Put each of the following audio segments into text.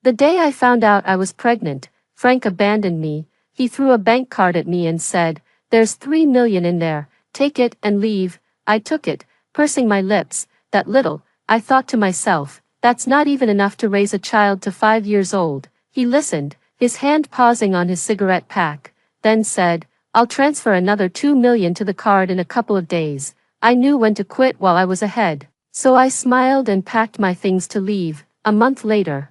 The day I found out I was pregnant, Frank abandoned me. He threw a bank card at me and said, "There's 3 million in there, take it and leave." I took it, pursing my lips. That little, I thought to myself, that's not even enough to raise a child to 5 years old. He listened, his hand pausing on his cigarette pack, then said, "I'll transfer another 2 million to the card in a couple of days." I knew when to quit while I was ahead, so I smiled and packed my things to leave. A month later,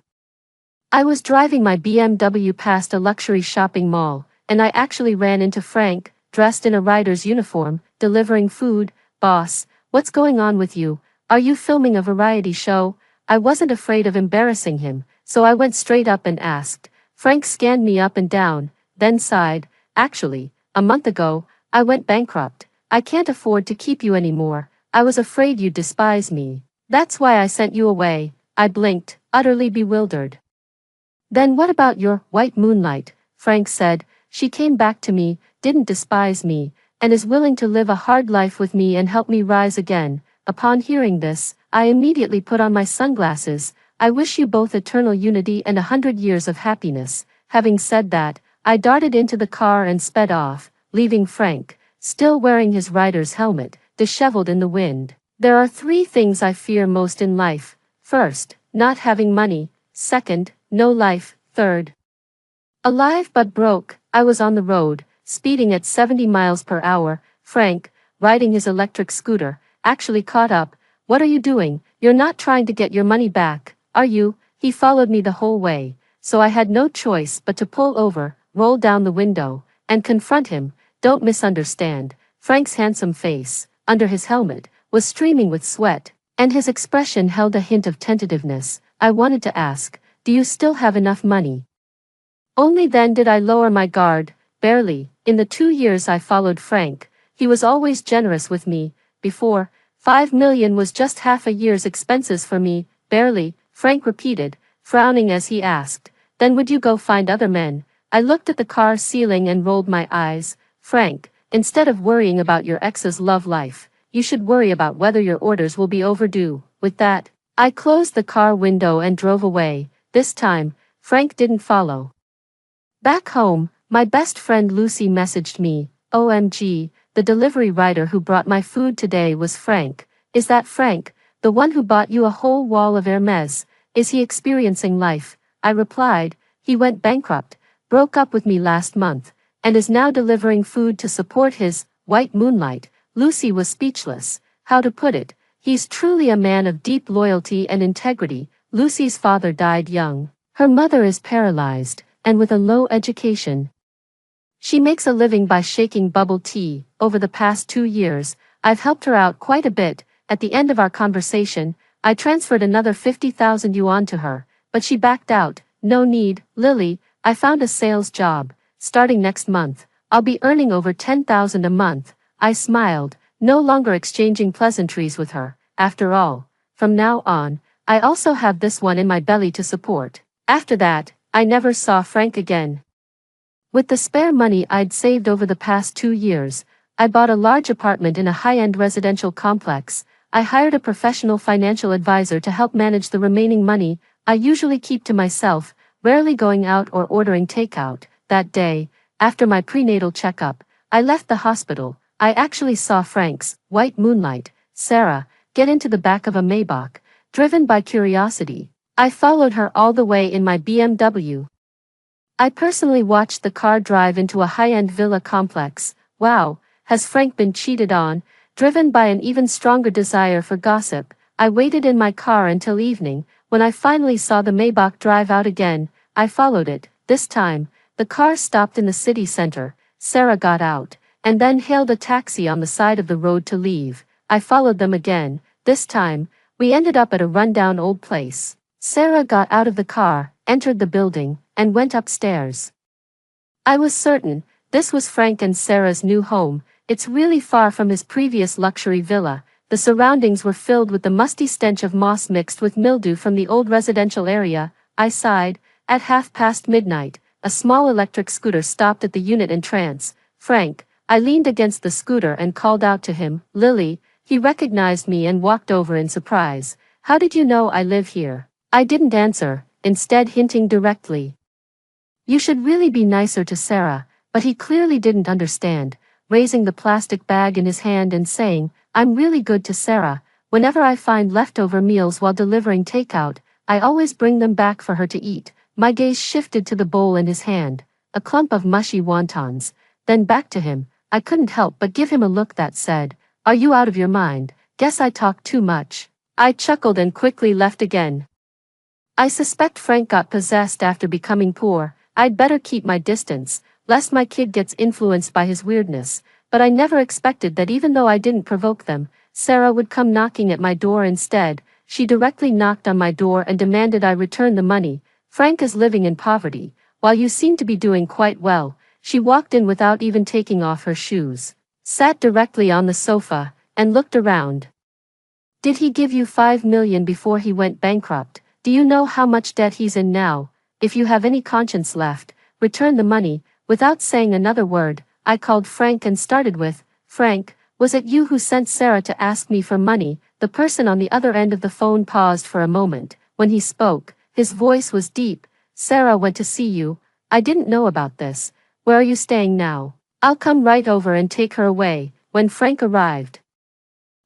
I was driving my BMW past a luxury shopping mall, and I actually ran into Frank, dressed in a rider's uniform, delivering food. "Boss, what's going on with you? Are you filming a variety show?" I wasn't afraid of embarrassing him, so I went straight up and asked. Frank scanned me up and down, then sighed. "Actually, a month ago, I went bankrupt. I can't afford to keep you anymore. I was afraid you'd despise me. That's why I sent you away." I blinked, utterly bewildered. "Then what about your white moonlight?" Frank said. "She came back to me, didn't despise me, and is willing to live a hard life with me and help me rise again." Upon hearing this, I immediately put on my sunglasses. "I wish you both eternal unity and 100 years of happiness." Having said that, I darted into the car and sped off, leaving Frank, still wearing his rider's helmet, disheveled in the wind. There are 3 things I fear most in life. First, not having money. Second, no life. Third, alive but broke. I was on the road, speeding at 70 miles per hour. Frank, riding his electric scooter, actually caught up. "What are you doing? You're not trying to get your money back, are you?" He followed me the whole way, so I had no choice but to pull over, roll down the window, and confront him. Don't misunderstand. Frank's handsome face, under his helmet, was streaming with sweat, and his expression held a hint of tentativeness. I wanted to ask, "Do you still have enough money?" Only then did I lower my guard. Barely. In the 2 years I followed Frank, he was always generous with me. Before, 5 million was just half a year's expenses for me. "Barely," Frank repeated, frowning as he asked, "Then would you go find other men?" I looked at the car ceiling and rolled my eyes. "Frank, instead of worrying about your ex's love life, you should worry about whether your orders will be overdue." With that, I closed the car window and drove away. This time, Frank didn't follow. Back home, my best friend Lucy messaged me, "OMG, the delivery rider who brought my food today was Frank." "Is that Frank, the one who bought you a whole wall of Hermes? Is he experiencing life?" I replied, "He went bankrupt, broke up with me last month, and is now delivering food to support his white moonlight." Lucy was speechless. How to put it? He's truly a man of deep loyalty and integrity. Lucy's father died young. Her mother is paralyzed, and with a low education. She makes a living by shaking bubble tea. Over the past 2 years, I've helped her out quite a bit. At the end of our conversation, I transferred another 50,000 yuan to her, but she backed out. "No need, Lily, I found a sales job. Starting next month, I'll be earning over 10,000 a month." I smiled, no longer exchanging pleasantries with her. After all, from now on, I also have this one in my belly to support. After that, I never saw Frank again. With the spare money I'd saved over the past 2 years, I bought a large apartment in a high-end residential complex. I hired a professional financial advisor to help manage the remaining money I usually keep to myself, rarely going out or ordering takeout. That day, after my prenatal checkup, I left the hospital. I actually saw Frank's white moonlight, Sarah, get into the back of a Maybach. Driven by curiosity, I followed her all the way in my BMW. I personally watched the car drive into a high-end villa complex. Wow, has Frank been cheated on? Driven by an even stronger desire for gossip, I waited in my car until evening. When I finally saw the Maybach drive out again, I followed it. This time, the car stopped in the city center. Sarah got out, and then hailed a taxi on the side of the road to leave. I followed them again. This time, we ended up at a rundown old place. Sarah got out of the car, entered the building, and went upstairs. I was certain this was Frank and Sarah's new home. It's really far from his previous luxury villa. The surroundings were filled with the musty stench of moss mixed with mildew from the old residential area. I sighed. At midnight, a small electric scooter stopped at the unit entrance. "Frank." I leaned against the scooter and called out to him, "Lily." He recognized me and walked over in surprise. "How did you know I live here?" I didn't answer, instead hinting directly. You should really be nicer to Sarah, but he clearly didn't understand, raising the plastic bag in his hand and saying, I'm really good to Sarah. Whenever I find leftover meals while delivering takeout, I always bring them back for her to eat. My gaze shifted to the bowl in his hand, a clump of mushy wontons, then back to him. I couldn't help but give him a look that said, Are you out of your mind? Guess I talk too much. I chuckled and quickly left again. I suspect Frank got possessed after becoming poor. I'd better keep my distance, lest my kid gets influenced by his weirdness, but I never expected that even though I didn't provoke them, Sarah would come knocking at my door instead. She directly knocked on my door and demanded I return the money. Frank is living in poverty, while you seem to be doing quite well. She walked in without even taking off her shoes, sat directly on the sofa, and looked around. Did he give you $5 million before he went bankrupt? Do you know how much debt he's in now? If you have any conscience left, return the money. Without saying another word, I called Frank and started with, Frank, was it you who sent Sarah to ask me for money? The person on the other end of the phone paused for a moment. When he spoke, his voice was deep. Sarah went to see you. I didn't know about this. Where are you staying now? I'll come right over and take her away. When Frank arrived,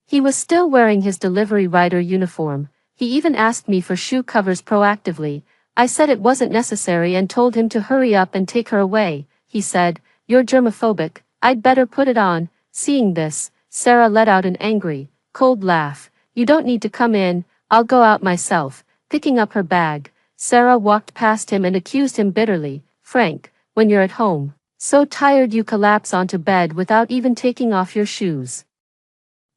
he was still wearing his delivery rider uniform. He even asked me for shoe covers proactively. I said it wasn't necessary and told him to hurry up and take her away. He said, You're germophobic, I'd better put it on. Seeing this, Sarah let out an angry, cold laugh. You don't need to come in, I'll go out myself. Picking up her bag, Sarah walked past him and accused him bitterly. Frank, when you're at home, so tired you collapse onto bed without even taking off your shoes.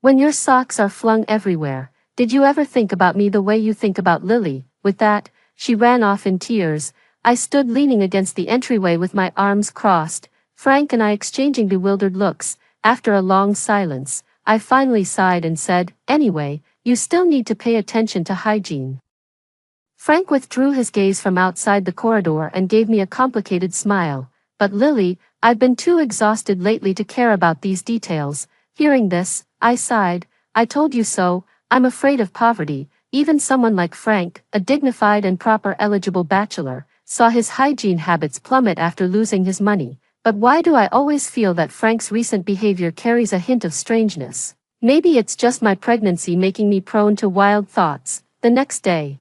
When your socks are flung everywhere, did you ever think about me the way you think about Lily? With that, she ran off in tears. I stood leaning against the entryway with my arms crossed, Frank and I exchanging bewildered looks. After a long silence, I finally sighed and said, Anyway, you still need to pay attention to hygiene. Frank withdrew his gaze from outside the corridor and gave me a complicated smile. But Lily, I've been too exhausted lately to care about these details. Hearing this, I sighed. I told you so. I'm afraid of poverty. Even someone like Frank, a dignified and proper eligible bachelor, saw his hygiene habits plummet after losing his money. But why do I always feel that Frank's recent behavior carries a hint of strangeness? Maybe it's just my pregnancy making me prone to wild thoughts. The next day,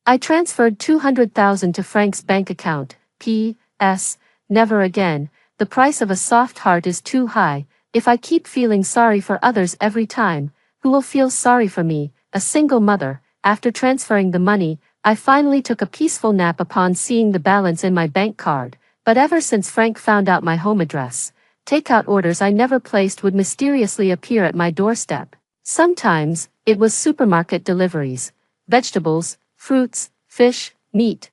I transferred $200,000 to Frank's bank account. P.S. Never again. The price of a soft heart is too high. If I keep feeling sorry for others every time, who will feel sorry for me? A single mother. After transferring the money, I finally took a peaceful nap upon seeing the balance in my bank card. But ever since Frank found out my home address, takeout orders I never placed would mysteriously appear at my doorstep. Sometimes, it was supermarket deliveries, vegetables, fruits, fish, meat,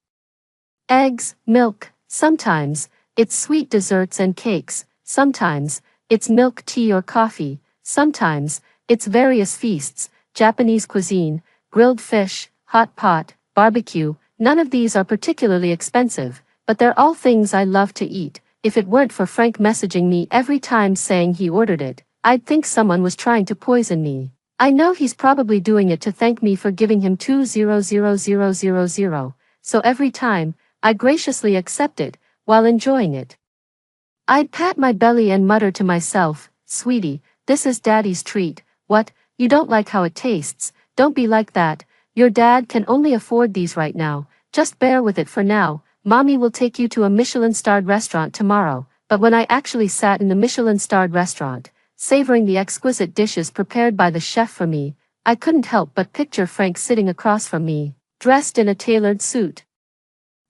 eggs, milk. Sometimes, it's sweet desserts and cakes. Sometimes, it's milk tea or coffee. Sometimes, it's various feasts, Japanese cuisine, grilled fish, hot pot, barbecue. None of these are particularly expensive, but they're all things I love to eat. If it weren't for Frank messaging me every time saying he ordered it, I'd think someone was trying to poison me. I know he's probably doing it to thank me for giving him $200,000, so every time, I graciously accept it, while enjoying it. I'd pat my belly and mutter to myself, Sweetie, this is Daddy's treat. What, you don't like how it tastes? Don't be like that. Your dad can only afford these right now. Just bear with it for now. Mommy will take you to a Michelin-starred restaurant tomorrow. But when I actually sat in the Michelin-starred restaurant, savoring the exquisite dishes prepared by the chef for me, I couldn't help but picture Frank sitting across from me, dressed in a tailored suit,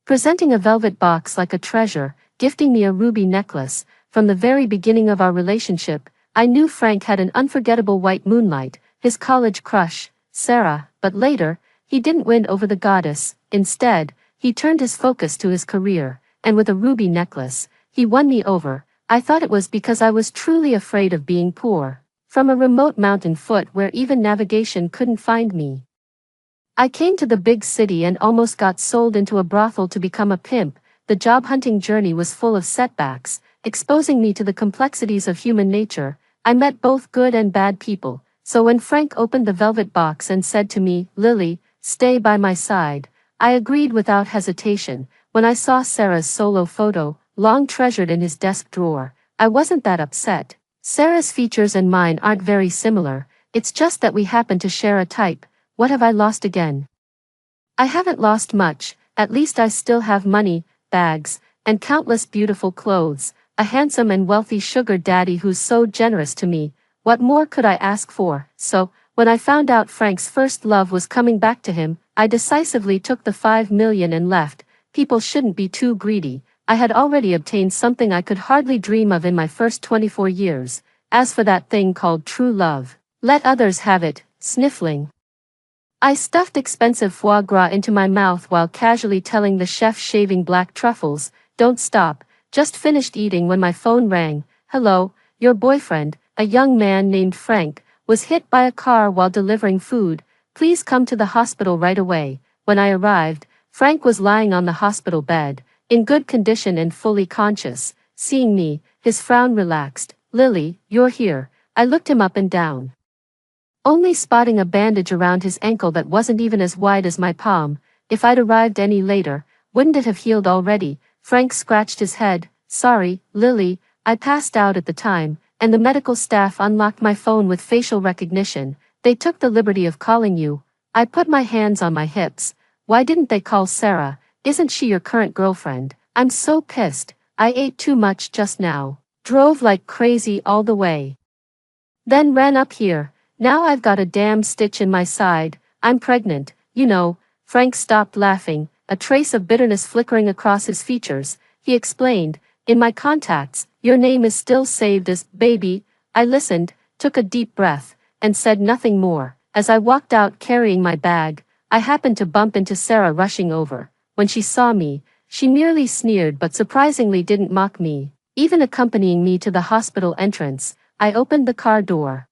presenting a velvet box like a treasure, gifting me a ruby necklace. From the very beginning of our relationship, I knew Frank had an unforgettable white moonlight, his college crush, Sarah. But later, he didn't win over the goddess. Instead, he turned his focus to his career, and with a ruby necklace, he won me over. I thought it was because I was truly afraid of being poor, from a remote mountain foot where even navigation couldn't find me. I came to the big city and almost got sold into a brothel to become a pimp. The job hunting journey was full of setbacks, exposing me to the complexities of human nature. I met both good and bad people, so when Frank opened the velvet box and said to me, Lily, stay by my side, I agreed without hesitation. When I saw Sarah's solo photo, long treasured in his desk drawer, I wasn't that upset. Sarah's features and mine aren't very similar, it's just that we happen to share a type. What have I lost again? I haven't lost much, at least I still have money, bags, and countless beautiful clothes, a handsome and wealthy sugar daddy who's so generous to me. What more could I ask for? So, when I found out Frank's first love was coming back to him, I decisively took the 5 million and left. People shouldn't be too greedy. I had already obtained something I could hardly dream of in my first 24 years. As for that thing called true love, let others have it, sniffling. I stuffed expensive foie gras into my mouth while casually telling the chef shaving black truffles, "Don't stop." Just finished eating when my phone rang. "Hello, your boyfriend, a young man named Frank, was hit by a car while delivering food. Please come to the hospital right away." When I arrived, Frank was lying on the hospital bed, in good condition and fully conscious. Seeing me, his frown relaxed. "Lily, you're here." I looked him up and down, only spotting a bandage around his ankle that wasn't even as wide as my palm. If I'd arrived any later, wouldn't it have healed already? Frank scratched his head. "Sorry, Lily, I passed out at the time, and the medical staff unlocked my phone with facial recognition. They took the liberty of calling you." I put my hands on my hips. "Why didn't they call Sarah? Isn't she your current girlfriend?" I'm so pissed. I ate too much just now. Drove like crazy all the way. Then ran up here. Now I've got a damn stitch in my side. I'm pregnant, you know. Frank stopped laughing, a trace of bitterness flickering across his features. He explained, "In my contacts, your name is still saved as Baby." I listened, took a deep breath, and said nothing more. As I walked out carrying my bag, I happened to bump into Sarah rushing over. When she saw me, she merely sneered but surprisingly didn't mock me. Even accompanying me to the hospital entrance, I opened the car door.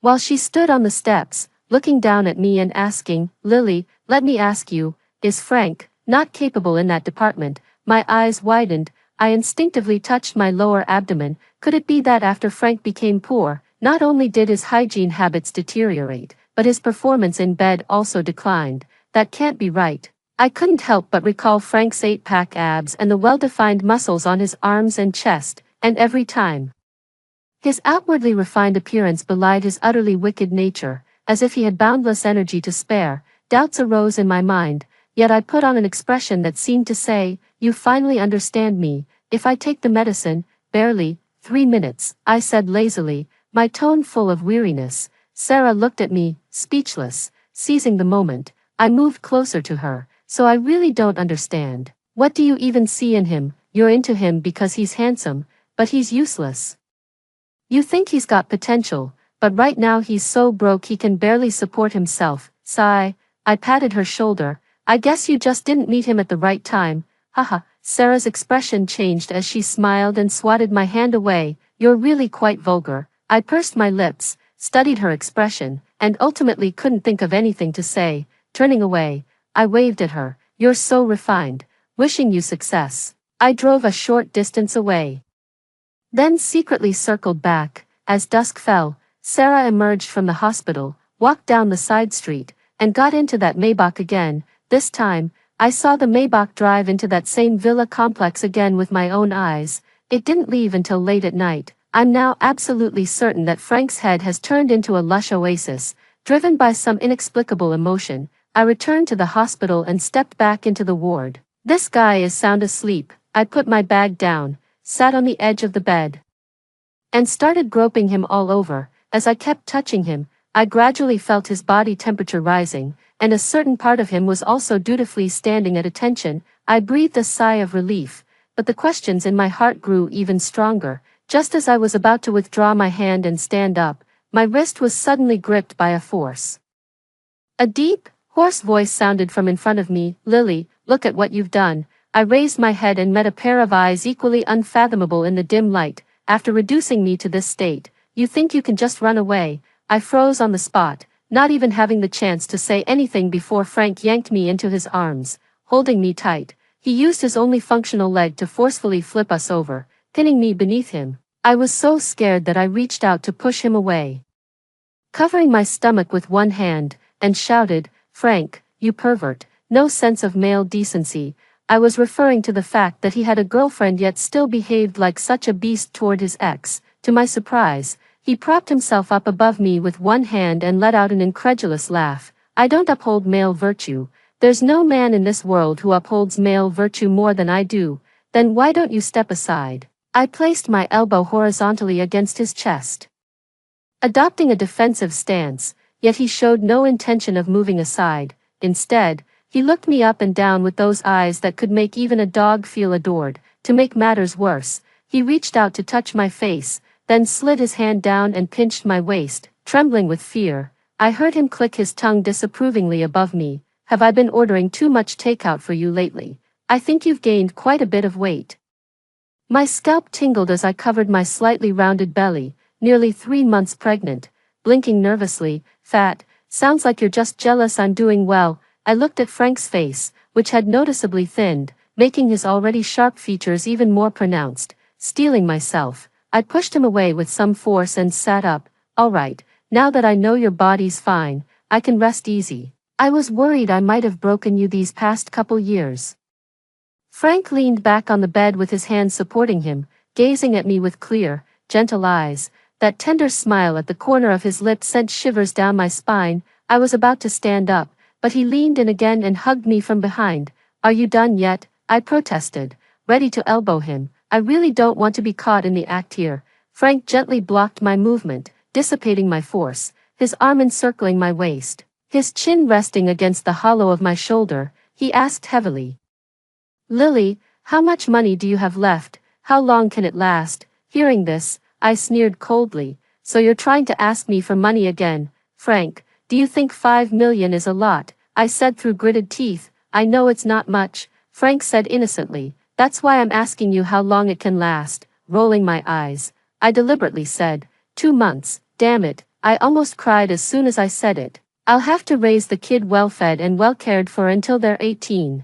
While she stood on the steps, looking down at me and asking, "Lily, let me ask you, is Frank not capable in that department?" My eyes widened. I instinctively touched my lower abdomen. Could it be that after Frank became poor, not only did his hygiene habits deteriorate, but his performance in bed also declined? That can't be right. I couldn't help but recall Frank's 8-pack abs and the well-defined muscles on his arms and chest, and every time his outwardly refined appearance belied his utterly wicked nature, as if he had boundless energy to spare. Doubts arose in my mind, yet I put on an expression that seemed to say, "You finally understand me. If I take the medicine, barely 3 minutes," I said lazily, my tone full of weariness. Sarah looked at me, speechless. Seizing the moment, I moved closer to her. "So I really don't understand. What do you even see in him? You're into him because he's handsome, but he's useless. You think he's got potential, but right now he's so broke he can barely support himself." Sigh. I patted her shoulder. "I guess you just didn't meet him at the right time." Haha. Sarah's expression changed as she smiled and swatted my hand away. "You're really quite vulgar." I pursed my lips, studied her expression, and ultimately couldn't think of anything to say. Turning away, I waved at her. "You're so refined. Wishing you success." I drove a short distance away, then secretly circled back. As dusk fell, Sarah emerged from the hospital, walked down the side street, and got into that Maybach again. This time, I saw the Maybach drive into that same villa complex again with my own eyes. It didn't leave until late at night. I'm now absolutely certain that Frank's head has turned into a lush oasis. Driven by some inexplicable emotion, I returned to the hospital and stepped back into the ward. This guy is sound asleep. I put my bag down, sat on the edge of the bed, and started groping him all over. As I kept touching him, I gradually felt his body temperature rising, and a certain part of him was also dutifully standing at attention. I breathed a sigh of relief, but the questions in my heart grew even stronger. Just as I was about to withdraw my hand and stand up, my wrist was suddenly gripped by a force. A deep, hoarse voice sounded from in front of me. "Lily, look at what you've done." I raised my head and met a pair of eyes equally unfathomable in the dim light. "After reducing me to this state, you think you can just run away?" I froze on the spot, not even having the chance to say anything before Frank yanked me into his arms, holding me tight. He used his only functional leg to forcefully flip us over, pinning me beneath him. I was so scared that I reached out to push him away, covering my stomach with one hand, and shouted, "Frank, you pervert, no sense of male decency. I was referring to the fact that he had a girlfriend yet still behaved like such a beast toward his ex. To my surprise, he propped himself up above me with one hand and let out an incredulous laugh. I don't uphold male virtue. There's no man in this world who upholds male virtue more than I do. Then why don't you step aside? I placed my elbow horizontally against his chest, adopting a defensive stance, yet he showed no intention of moving aside. Instead, he looked me up and down with those eyes that could make even a dog feel adored. To make matters worse, he reached out to touch my face, then slid his hand down and pinched my waist. Trembling with fear, I heard him click his tongue disapprovingly above me. Have I been ordering too much takeout for you lately? I think you've gained quite a bit of weight. My scalp tingled as I covered my slightly rounded belly, nearly 3 months pregnant, blinking nervously. Fat, sounds like you're just jealous I'm doing well. I looked at Frank's face, which had noticeably thinned, making his already sharp features even more pronounced. Steeling myself, I pushed him away with some force and sat up. All right, now that I know your body's fine, I can rest easy. I was worried I might have broken you these past couple years. Frank leaned back on the bed with his hands supporting him, gazing at me with clear, gentle eyes. That tender smile at the corner of his lips sent shivers down my spine. I was about to stand up, but he leaned in again and hugged me from behind. Are you done yet? I protested, ready to elbow him. I really don't want to be caught in the act here. Frank gently blocked my movement, dissipating my force, his arm encircling my waist, his chin resting against the hollow of my shoulder. He asked heavily, Lily, how much money do you have left? How long can it last? Hearing this, I sneered coldly. So you're trying to ask me for money again? Frank, do you think 5 million is a lot? I said through gritted teeth. I know it's not much, Frank said innocently. That's why I'm asking you how long it can last. Rolling my eyes, I deliberately said, 2 months. Damn it, I almost cried as soon as I said it. I'll have to raise the kid well fed and well cared for until they're 18.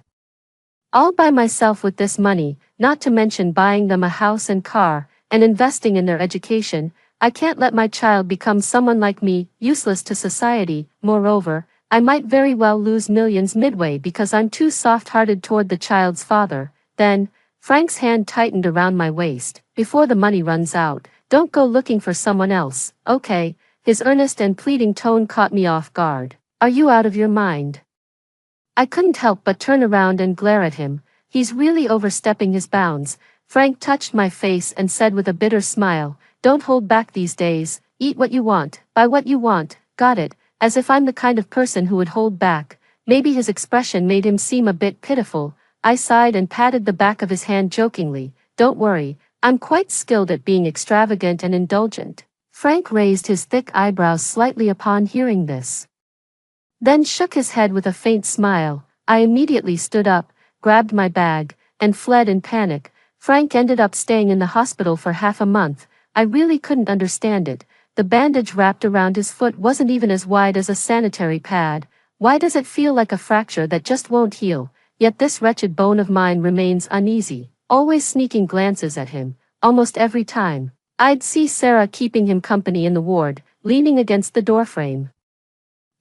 All by myself with this money, not to mention buying them a house and car, and investing in their education. I can't let my child become someone like me, useless to society. Moreover, I might very well lose millions midway because I'm too soft-hearted toward the child's father. Then, Frank's hand tightened around my waist. Before the money runs out, don't go looking for someone else, okay? His earnest and pleading tone caught me off guard. Are you out of your mind? I couldn't help but turn around and glare at him. He's really overstepping his bounds. Frank touched my face and said with a bitter smile, don't hold back these days. Eat what you want, buy what you want. Got it? As if I'm the kind of person who would hold back. Maybe his expression made him seem a bit pitiful. I sighed and patted the back of his hand jokingly. Don't worry, I'm quite skilled at being extravagant and indulgent. Frank raised his thick eyebrows slightly upon hearing this, then shook his head with a faint smile. I immediately stood up, grabbed my bag, and fled in panic. Frank ended up staying in the hospital for half a month. I really couldn't understand it. The bandage wrapped around his foot wasn't even as wide as a sanitary pad. Why does it feel like a fracture that just won't heal? Yet this wretched bone of mine remains uneasy, always sneaking glances at him, almost every time. I'd see Sarah keeping him company in the ward, leaning against the doorframe.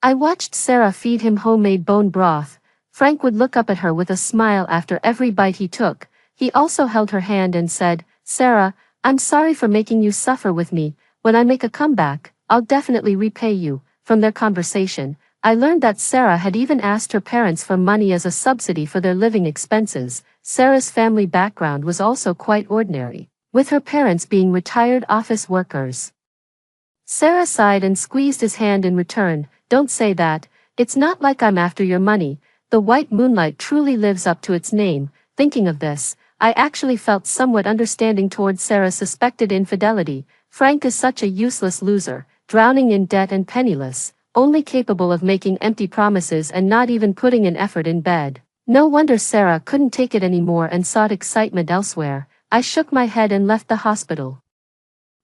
I watched Sarah feed him homemade bone broth. Frank would look up at her with a smile after every bite he took. He also held her hand and said, Sarah, I'm sorry for making you suffer with me. When I make a comeback, I'll definitely repay you. From their conversation, I learned that Sarah had even asked her parents for money as a subsidy for their living expenses. Sarah's family background was also quite ordinary, with her parents being retired office workers. Sarah sighed and squeezed his hand in return. Don't say that. It's not like I'm after your money. The white moonlight truly lives up to its name. Thinking of this, I actually felt somewhat understanding towards Sarah's suspected infidelity. Frank is such a useless loser, drowning in debt and penniless, only capable of making empty promises and not even putting an effort in bed. No wonder Sarah couldn't take it anymore and sought excitement elsewhere. I shook my head and left the hospital.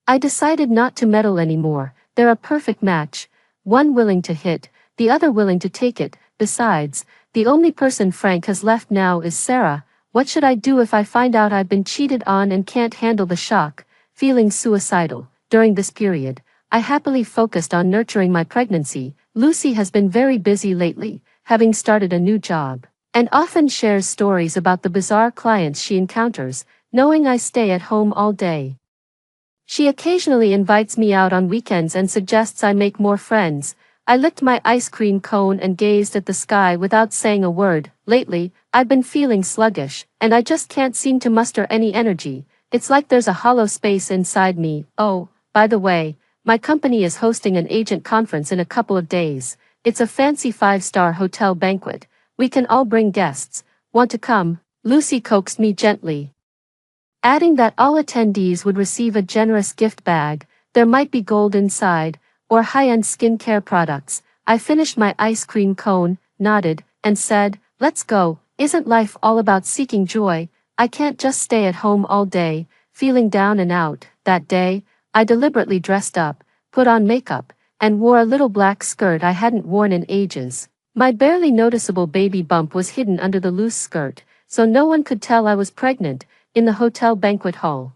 I decided not to meddle anymore. They're a perfect match. One willing to hit, the other willing to take it. Besides, the only person Frank has left now is Sarah. What should I do if I find out I've been cheated on and can't handle the shock? Feeling suicidal. During this period, I happily focused on nurturing my pregnancy. Lucy has been very busy lately, having started a new job, and often shares stories about the bizarre clients she encounters, knowing I stay at home all day. She occasionally invites me out on weekends and suggests I make more friends. I licked my ice cream cone and gazed at the sky without saying a word. Lately, I've been feeling sluggish, and I just can't seem to muster any energy. It's like there's a hollow space inside me. Oh, by the way, my company is hosting an agent conference in a couple of days. It's a fancy 5-star hotel banquet. We can all bring guests. Want to come? Lucy coaxed me gently, adding that all attendees would receive a generous gift bag. There might be gold inside, or high-end skincare products. I finished my ice cream cone, nodded, and said, "Let's go. Isn't life all about seeking joy? I can't just stay at home all day, feeling down and out." That day, I deliberately dressed up, put on makeup, and wore a little black skirt I hadn't worn in ages. My barely noticeable baby bump was hidden under the loose skirt, so no one could tell I was pregnant. In the hotel banquet hall,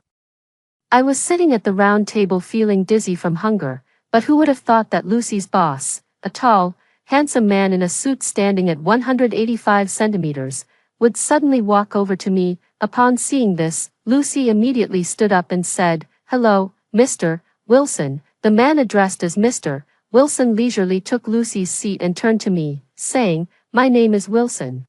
I was sitting at the round table feeling dizzy from hunger, but who would have thought that Lucy's boss, a tall, handsome man in a suit standing at 185 centimeters, would suddenly walk over to me. Upon seeing this, Lucy immediately stood up and said, "Hello, Mr. Wilson." The man addressed as Mr. Wilson leisurely took Lucy's seat and turned to me, saying, "My name is Wilson.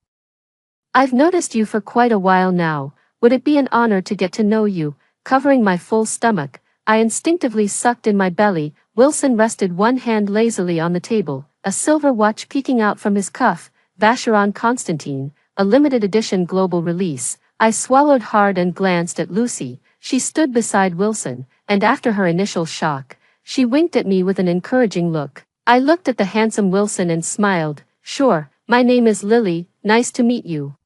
I've noticed you for quite a while now. Would it be an honor to get to know you?" Covering my full stomach, I instinctively sucked in my belly. Wilson rested one hand lazily on the table, a silver watch peeking out from his cuff. Vacheron Constantine, a limited edition global release. I swallowed hard and glanced at Lucy. She stood beside Wilson, and after her initial shock, she winked at me with an encouraging look. I looked at the handsome Wilson and smiled. "Sure, my name is Lily, nice to meet you."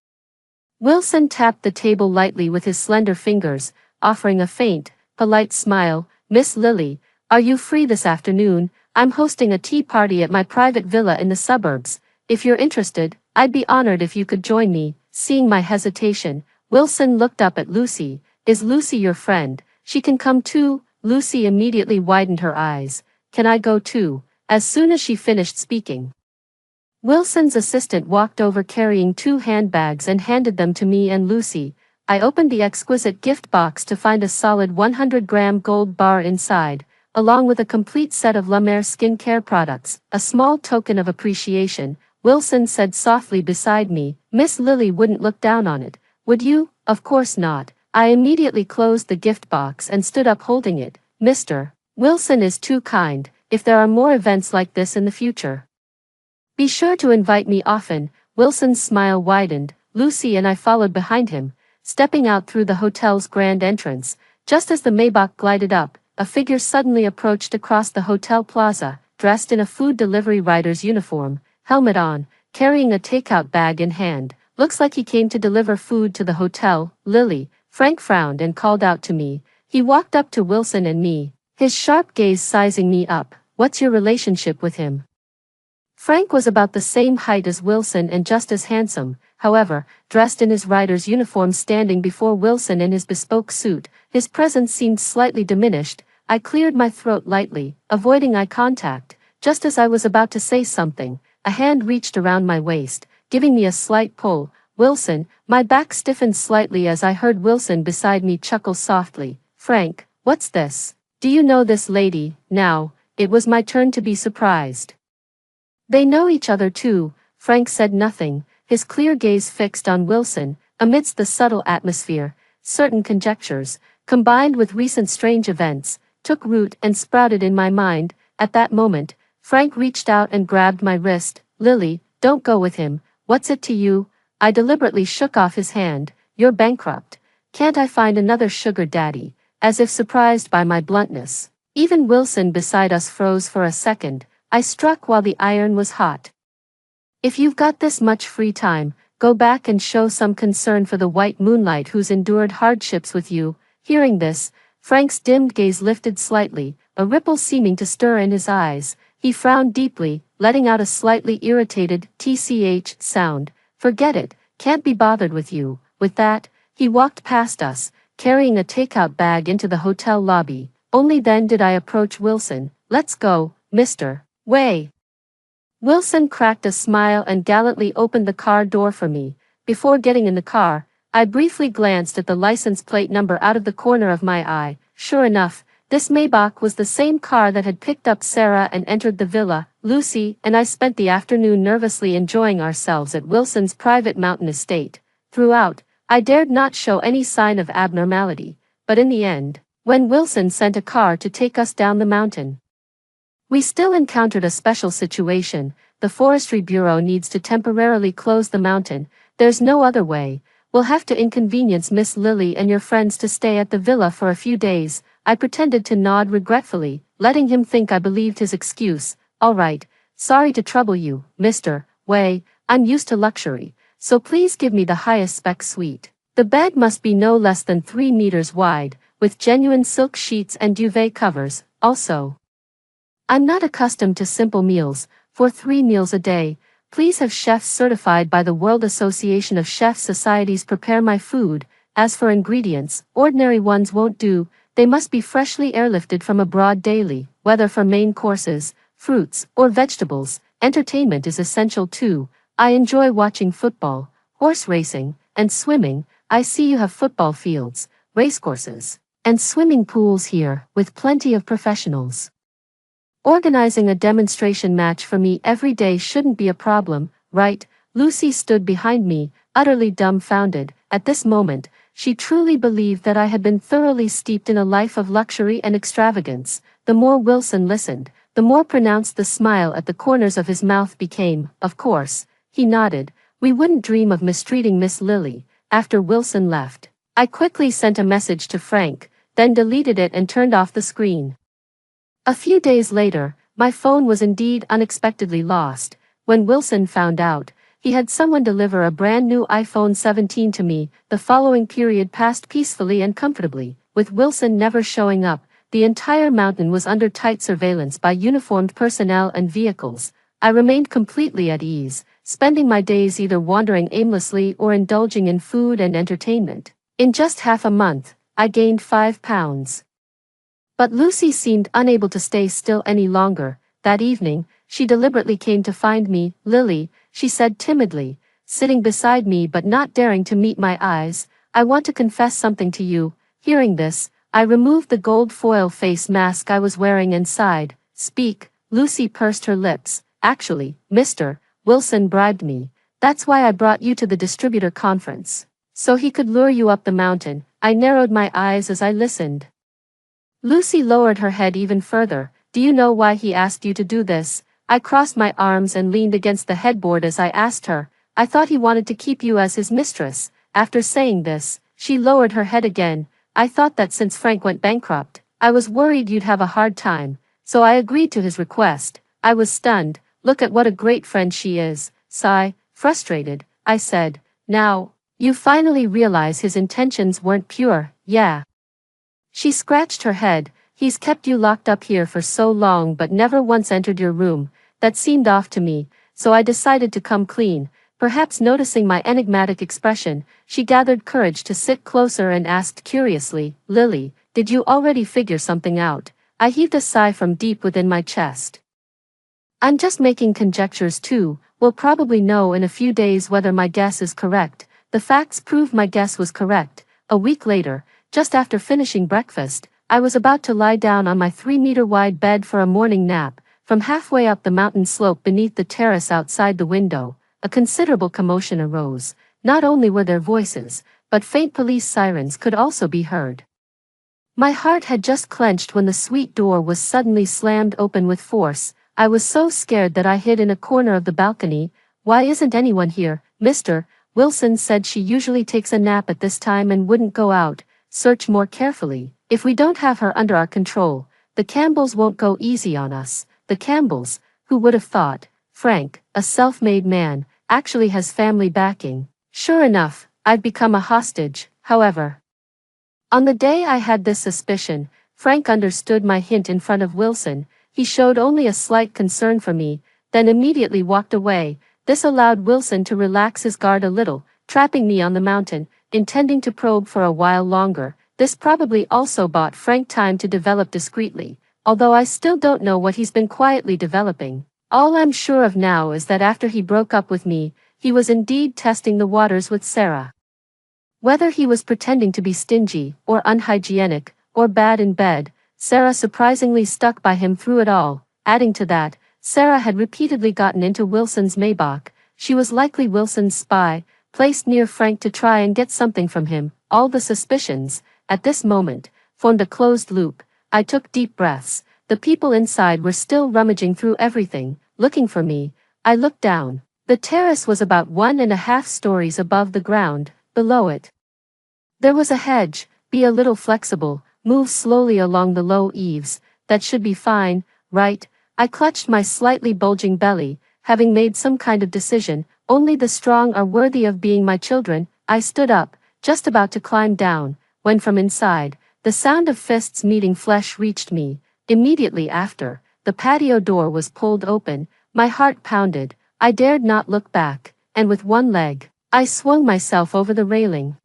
Wilson tapped the table lightly with his slender fingers, offering a faint, polite smile. "Miss Lily, are you free this afternoon? I'm hosting a tea party at my private villa in the suburbs. If you're interested, I'd be honored if you could join me." Seeing my hesitation, Wilson looked up at Lucy. "Is Lucy your friend? She can come too." Lucy immediately widened her eyes. "Can I go too?" As soon as she finished speaking, Wilson's assistant walked over carrying 2 handbags and handed them to me and Lucy. I opened the exquisite gift box to find a solid 100-gram gold bar inside, along with a complete set of La Mer skincare products, a small token of appreciation. Wilson said softly beside me, "Miss Lily wouldn't look down on it, would you?" "Of course not." I immediately closed the gift box and stood up holding it. "Mr. Wilson is too kind. If there are more events like this in the future, be sure to invite me often." Wilson's smile widened. Lucy and I followed behind him, stepping out through the hotel's grand entrance. Just as the Maybach glided up, a figure suddenly approached across the hotel plaza, dressed in a food delivery rider's uniform, helmet on, carrying a takeout bag in hand. "Looks like he came to deliver food to the hotel, Lily." Frank frowned and called out to me. He walked up to Wilson and me, his sharp gaze sizing me up. "What's your relationship with him?" Frank was about the same height as Wilson and just as handsome, however, dressed in his rider's uniform. Standing before Wilson in his bespoke suit, his presence seemed slightly diminished. I cleared my throat lightly, avoiding eye contact. Just as I was about to say something, a hand reached around my waist, giving me a slight pull. "Wilson." My back stiffened slightly as I heard Wilson beside me chuckle softly. "Frank, what's this? Do you know this lady?" Now, it was my turn to be surprised. "They know each other too." Frank said nothing, his clear gaze fixed on Wilson. Amidst the subtle atmosphere, certain conjectures, combined with recent strange events, took root and sprouted in my mind. At that moment, Frank reached out and grabbed my wrist. "Lily, don't go with him. What's it to you?" I deliberately shook off his hand. "You're bankrupt. Can't I find another sugar daddy?" As if surprised by my bluntness, even Wilson beside us froze for a second. I struck while the iron was hot. "If you've got this much free time, go back and show some concern for the white moonlight who's endured hardships with you." Hearing this, Frank's dimmed gaze lifted slightly, a ripple seeming to stir in his eyes. He frowned deeply, letting out a slightly irritated tch sound. "Forget it, can't be bothered with you." With that, he walked past us, carrying a takeout bag into the hotel lobby. Only then did I approach Wilson. "Let's go, Mr. Way." Wilson cracked a smile and gallantly opened the car door for me. Before getting in the car, I briefly glanced at the license plate number out of the corner of my eye. Sure enough, this Maybach was the same car that had picked up Sarah and entered the villa. Lucy and I spent the afternoon nervously enjoying ourselves at Wilson's private mountain estate. Throughout, I dared not show any sign of abnormality, but in the end, when Wilson sent a car to take us down the mountain, we still encountered a special situation. The Forestry Bureau needs to temporarily close the mountain. There's no other way. We'll have to inconvenience Miss Lily and your friends to stay at the villa for a few days. I pretended to nod regretfully, letting him think I believed his excuse. All right, sorry to trouble you, Mr. Way. I'm used to luxury, so please give me the highest spec suite. The bed must be no less than 3 meters wide, with genuine silk sheets and duvet covers. Also, I'm not accustomed to simple meals. For 3 meals a day, please have chefs certified by the World Association of Chefs Societies prepare my food. As for ingredients, ordinary ones won't do. They must be freshly airlifted from abroad daily, whether for main courses, fruits, or vegetables. Entertainment is essential too. I enjoy watching football, horse racing, and swimming. I see you have football fields, racecourses, and swimming pools here, with plenty of professionals. Organizing a demonstration match for me every day shouldn't be a problem, right? Lucy stood behind me, utterly dumbfounded. At this moment, she truly believed that I had been thoroughly steeped in a life of luxury and extravagance. The more Wilson listened, the more pronounced the smile at the corners of his mouth became. Of course, he nodded. We wouldn't dream of mistreating Miss Lily. After Wilson left, I quickly sent a message to Frank, then deleted it and turned off the screen. A few days later, my phone was indeed unexpectedly lost. When Wilson found out, he had someone deliver a brand new iPhone 17 to me. The following period passed peacefully and comfortably, with Wilson never showing up. The entire mountain was under tight surveillance by uniformed personnel and vehicles. I remained completely at ease, spending my days either wandering aimlessly or indulging in food and entertainment. In just half a month, I gained 5 pounds. But Lucy seemed unable to stay still any longer. That evening, she deliberately came to find me. Lily, she said timidly, sitting beside me but not daring to meet my eyes, I want to confess something to you. Hearing this, I removed the gold foil face mask I was wearing and sighed. Speak. Lucy pursed her lips. Actually, Mr. Wilson bribed me. That's why I brought you to the distributor conference, so he could lure you up the mountain. I narrowed my eyes as I listened. Lucy lowered her head even further. Do you know why he asked you to do this? I crossed my arms and leaned against the headboard as I asked her. I thought he wanted to keep you as his mistress. After saying this, she lowered her head again. I thought that since Frank went bankrupt, I was worried you'd have a hard time, so I agreed to his request. I was stunned. Look at what a great friend she is. Sigh, frustrated, I said. Now, you finally realize his intentions weren't pure, yeah. She scratched her head. He's kept you locked up here for so long but never once entered your room. That seemed off to me, so I decided to come clean. Perhaps noticing my enigmatic expression, she gathered courage to sit closer and asked curiously, Lily, did you already figure something out? I heaved a sigh from deep within my chest. I'm just making conjectures too. We'll probably know in a few days whether my guess is correct. The facts prove my guess was correct. A week later, just after finishing breakfast, I was about to lie down on my 3-meter-wide bed for a morning nap. From halfway up the mountain slope beneath the terrace outside the window, a considerable commotion arose. Not only were there voices, but faint police sirens could also be heard. My heart had just clenched when the suite door was suddenly slammed open with force. I was so scared that I hid in a corner of the balcony. Why isn't anyone here? Mr. Wilson said she usually takes a nap at this time and wouldn't go out. Search more carefully. If we don't have her under our control, the Campbells won't go easy on us. The Campbells, who would have thought? Frank, a self-made man, actually has family backing. Sure enough, I'd become a hostage. However, on the day I had this suspicion, Frank understood my hint in front of Wilson. He showed only a slight concern for me, then immediately walked away. This allowed Wilson to relax his guard a little, trapping me on the mountain, intending to probe for a while longer. This probably also bought Frank time to develop discreetly, although I still don't know what he's been quietly developing. All I'm sure of now is that after he broke up with me, he was indeed testing the waters with Sarah. Whether he was pretending to be stingy, or unhygienic, or bad in bed, Sarah surprisingly stuck by him through it all. Adding to that, Sarah had repeatedly gotten into Wilson's Maybach. She was likely Wilson's spy, placed near Frank to try and get something from him. All the suspicions, at this moment, formed a closed loop. I took deep breaths. The people inside were still rummaging through everything, looking for me. I looked down. The terrace was about 1.5 stories above the ground. Below it, there was a hedge. Be a little flexible, move slowly along the low eaves. That should be fine, right? I clutched my slightly bulging belly, having made some kind of decision. Only the strong are worthy of being my children. I stood up, just about to climb down, when from inside, the sound of fists meeting flesh reached me. Immediately after, the patio door was pulled open. My heart pounded. I dared not look back, and with one leg, I swung myself over the railing.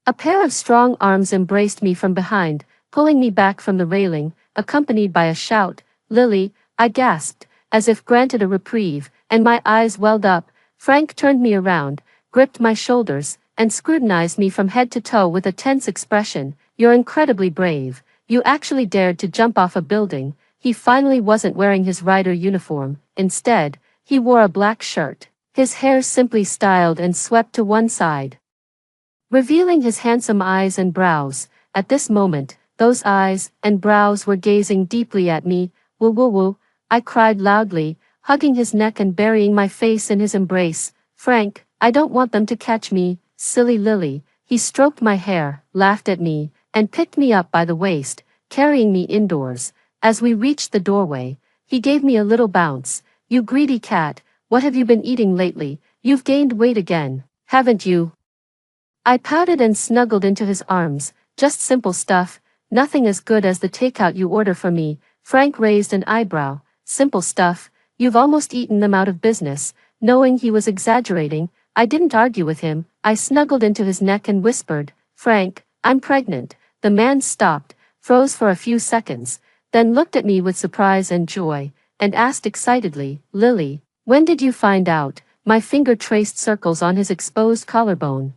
A pair of strong arms embraced me from behind, pulling me back from the railing, accompanied by a shout. "Lily," I gasped, as if granted a reprieve, and my eyes welled up. Frank turned me around, gripped my shoulders, and scrutinized me from head to toe with a tense expression. "You're incredibly brave. You actually dared to jump off a building." He finally wasn't wearing his rider uniform. Instead, he wore a black shirt, his hair simply styled and swept to one side, revealing his handsome eyes and brows. At this moment, those eyes and brows were gazing deeply at me. "Woo woo woo," I cried loudly, hugging his neck and burying my face in his embrace. "Frank, I don't want them to catch me, silly Lily." He stroked my hair, laughed at me, and picked me up by the waist, carrying me indoors. As we reached the doorway, he gave me a little bounce. "You greedy cat, what have you been eating lately? You've gained weight again, haven't you?" I pouted and snuggled into his arms. "Just simple stuff, nothing as good as the takeout you order for me." Frank raised an eyebrow. "Simple stuff? You've almost eaten them out of business." Knowing he was exaggerating, I didn't argue with him. I snuggled into his neck and whispered, "Frank, I'm pregnant." The man stopped, froze for a few seconds, then looked at me with surprise and joy, and asked excitedly, "Lily, when did you find out?" My finger traced circles on his exposed collarbone.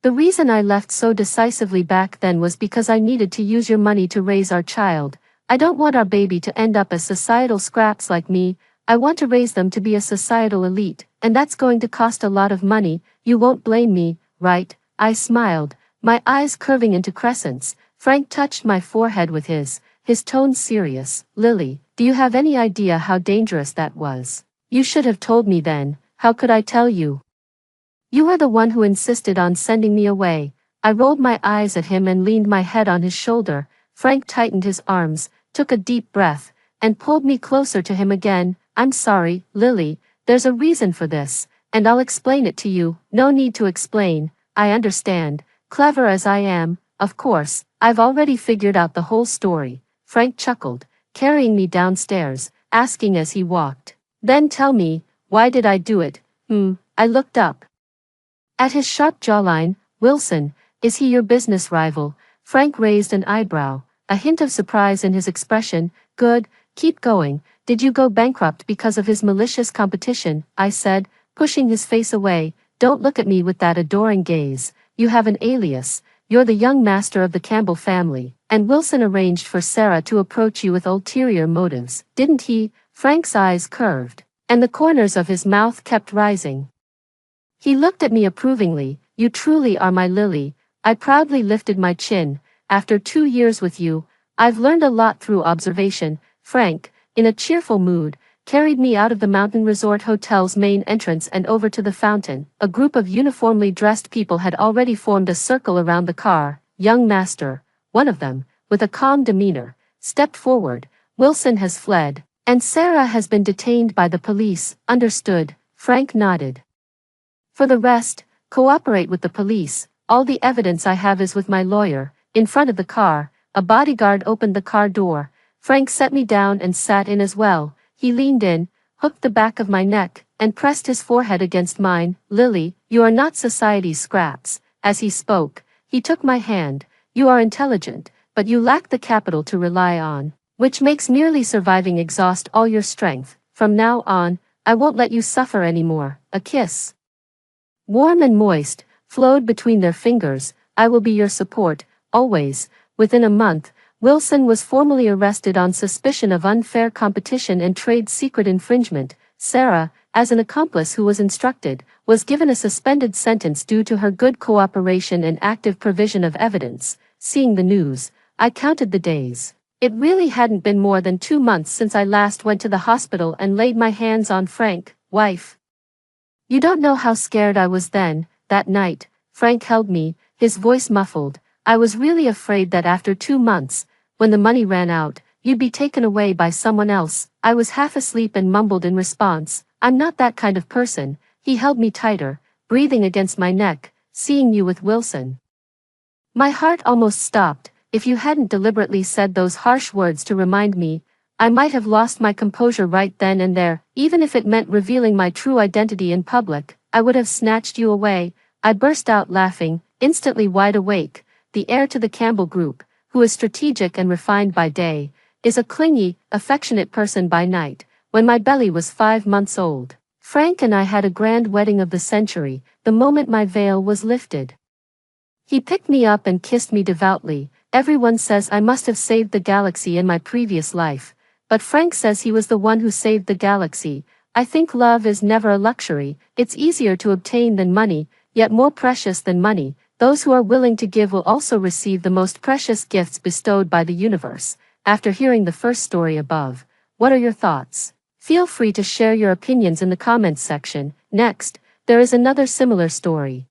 "The reason I left so decisively back then was because I needed to use your money to raise our child. I don't want our baby to end up as societal scraps like me. I want to raise them to be a societal elite, and that's going to cost a lot of money. You won't blame me, right?" I smiled, my eyes curving into crescents. Frank touched my forehead with his tone serious. "Lily, do you have any idea how dangerous that was? You should have told me then." "How could I tell you? You were the one who insisted on sending me away." I rolled my eyes at him and leaned my head on his shoulder. Frank tightened his arms, took a deep breath, and pulled me closer to him again. "I'm sorry, Lily, there's a reason for this, and I'll explain it to you." "No need to explain, I understand. Clever as I am, of course, I've already figured out the whole story." Frank chuckled, carrying me downstairs, asking as he walked, "Then tell me, why did I do it?" I looked up at his sharp jawline. "Wilson, is he your business rival?" Frank raised an eyebrow, a hint of surprise in his expression. "Good, keep going. Did you go bankrupt because of his malicious competition?" I said, pushing his face away. "Don't look at me with that adoring gaze. You have an alias. You're the young master of the Campbell family, and Wilson arranged for Sarah to approach you with ulterior motives, didn't he?" Frank's eyes curved, and the corners of his mouth kept rising. He looked at me approvingly. "You truly are my Lily." I proudly lifted my chin. "After 2 years with you, I've learned a lot through observation." Frank, in a cheerful mood, carried me out of the mountain resort hotel's main entrance and over to the fountain. A group of uniformly dressed people had already formed a circle around the car. "Young master," one of them, with a calm demeanor, stepped forward. "Wilson has fled, and Sarah has been detained by the police." "Understood." Frank nodded. "For the rest, cooperate with the police. All the evidence I have is with my lawyer." In front of the car, a bodyguard opened the car door. Frank set me down and sat in as well. He leaned in, hooked the back of my neck, and pressed his forehead against mine. "Lily, you are not society's scraps." As he spoke, he took my hand. "You are intelligent, but you lack the capital to rely on, which makes merely surviving exhaust all your strength." From now on, I won't let you suffer anymore. A kiss, warm and moist, flowed between their fingers. I will be your support, always. Within a month, Wilson was formally arrested on suspicion of unfair competition and trade secret infringement. Sarah, as an accomplice who was instructed, was given a suspended sentence due to her good cooperation and active provision of evidence. Seeing the news, I counted the days. It really hadn't been more than 2 months since I last went to the hospital and laid my hands on Frank, wife. You don't know how scared I was then. That night, Frank held me, his voice muffled. I was really afraid that after 2 months, when the money ran out, you'd be taken away by someone else. I was half asleep and mumbled in response, I'm not that kind of person. He held me tighter, breathing against my neck. Seeing you with Wilson. My heart almost stopped. If you hadn't deliberately said those harsh words to remind me, I might have lost my composure right then and there. Even if it meant revealing my true identity in public, I would have snatched you away. I burst out laughing, instantly wide awake. The heir to the Campbell Group, who is strategic and refined by day, is a clingy, affectionate person by night. When my belly was 5 months old, Frank and I had a grand wedding of the century, the moment my veil was lifted. He picked me up and kissed me devoutly. Everyone says I must have saved the galaxy in my previous life, but Frank says he was the one who saved the galaxy. I think love is never a luxury. It's easier to obtain than money, yet more precious than money. Those who are willing to give will also receive the most precious gifts bestowed by the universe. After hearing the first story above, what are your thoughts? Feel free to share your opinions in the comments section. Next, there is another similar story.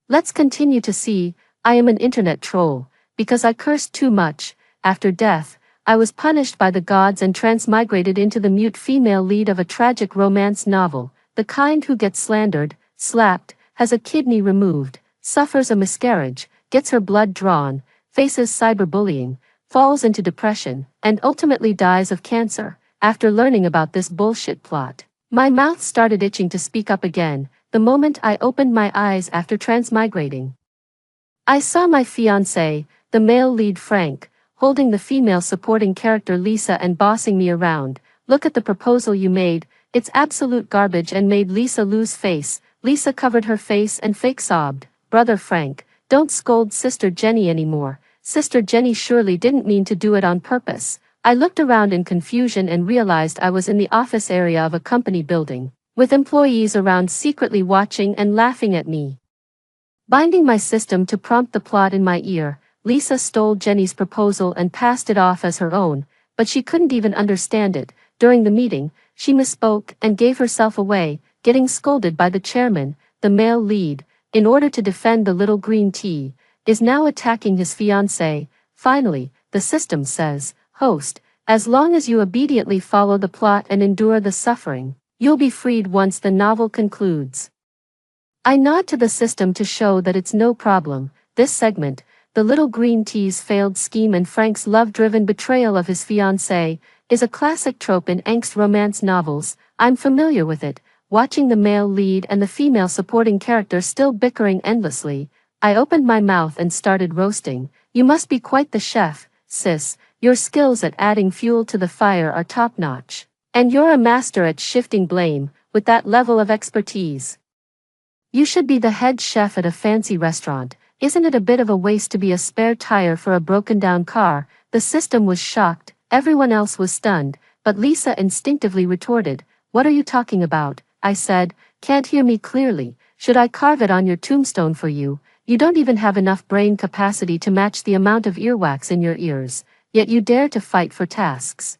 Let's continue to see. I am an internet troll. Because I cursed too much, after death, I was punished by the gods and transmigrated into the mute female lead of a tragic romance novel, the kind who gets slandered, slapped, has a kidney removed, suffers a miscarriage, gets her blood drawn, faces cyberbullying, falls into depression, and ultimately dies of cancer. After learning about this bullshit plot, my mouth started itching to speak up again, the moment I opened my eyes after transmigrating. I saw my fiancé, the male lead Frank, holding the female supporting character Lisa and bossing me around. Look at the proposal you made, it's absolute garbage, and made Lisa lose face. Lisa covered her face and fake sobbed. Brother Frank, don't scold Sister Jenny anymore. Sister Jenny surely didn't mean to do it on purpose. I looked around in confusion and realized I was in the office area of a company building, with employees around secretly watching and laughing at me. Binding my system to prompt the plot in my ear, Lisa stole Jenny's proposal and passed it off as her own, but she couldn't even understand it. During the meeting, she misspoke and gave herself away, getting scolded by the chairman. The male lead, in order to defend the little green tea, is now attacking his fiancée. Finally, the system says, host, as long as you obediently follow the plot and endure the suffering, you'll be freed once the novel concludes. I nod to the system to show that it's no problem. This segment, the little green tea's failed scheme and Frank's love-driven betrayal of his fiancée, is a classic trope in angst romance novels. I'm familiar with it, watching the male lead and the female supporting character still bickering endlessly. I opened my mouth and started roasting. You must be quite the chef, sis. Your skills at adding fuel to the fire are top-notch. And you're a master at shifting blame, with that level of expertise. You should be the head chef at a fancy restaurant. Isn't it a bit of a waste to be a spare tire for a broken-down car? The system was shocked, everyone else was stunned, but Lisa instinctively retorted, what are you talking about? I said, can't hear me clearly. Should I carve it on your tombstone for you? You don't even have enough brain capacity to match the amount of earwax in your ears, yet you dare to fight for tasks.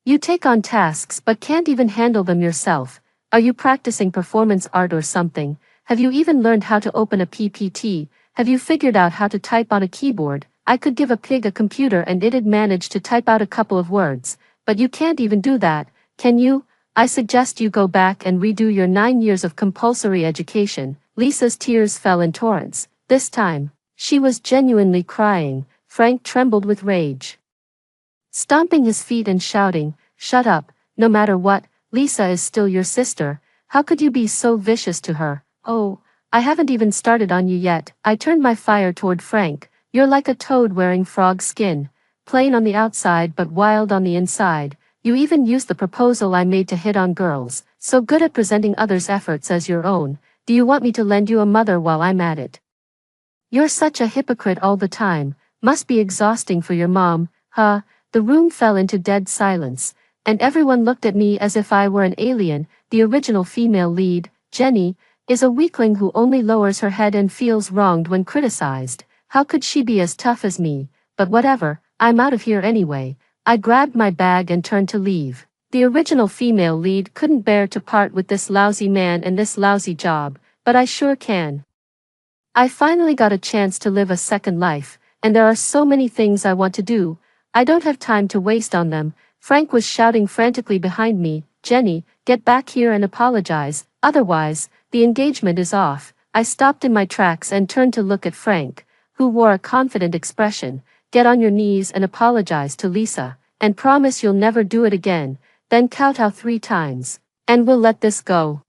You take on tasks but can't even handle them yourself. Are you practicing performance art or something? Have you even learned how to open a PPT? Have you figured out how to type on a keyboard? I could give a pig a computer and it'd manage to type out a couple of words, but you can't even do that, can you? I suggest you go back and redo your 9 years of compulsory education. Lisa's tears fell in torrents. This time, she was genuinely crying. Frank trembled with rage, stomping his feet and shouting, shut up, no matter what, Lisa is still your sister. How could you be so vicious to her? Oh, I haven't even started on you yet. I turned my fire toward Frank. You're like a toad wearing frog skin, plain on the outside but wild on the inside. You even used the proposal I made to hit on girls, so good at presenting others' efforts as your own. Do you want me to lend you a mother while I'm at it? You're such a hypocrite all the time, must be exhausting for your mom, huh? The room fell into dead silence, and everyone looked at me as if I were an alien. The original female lead, Jenny, is a weakling who only lowers her head and feels wronged when criticized. How could she be as tough as me? But whatever, I'm out of here anyway. I grabbed my bag and turned to leave. The original female lead couldn't bear to part with this lousy man and this lousy job, but I sure can. I finally got a chance to live a second life, and there are so many things I want to do. I don't have time to waste on them. Frank was shouting frantically behind me, Jenny, get back here and apologize, otherwise, the engagement is off. I stopped in my tracks and turned to look at Frank, who wore a confident expression. Get on your knees and apologize to Lisa, and promise you'll never do it again, then kowtow 3 times, and we'll let this go.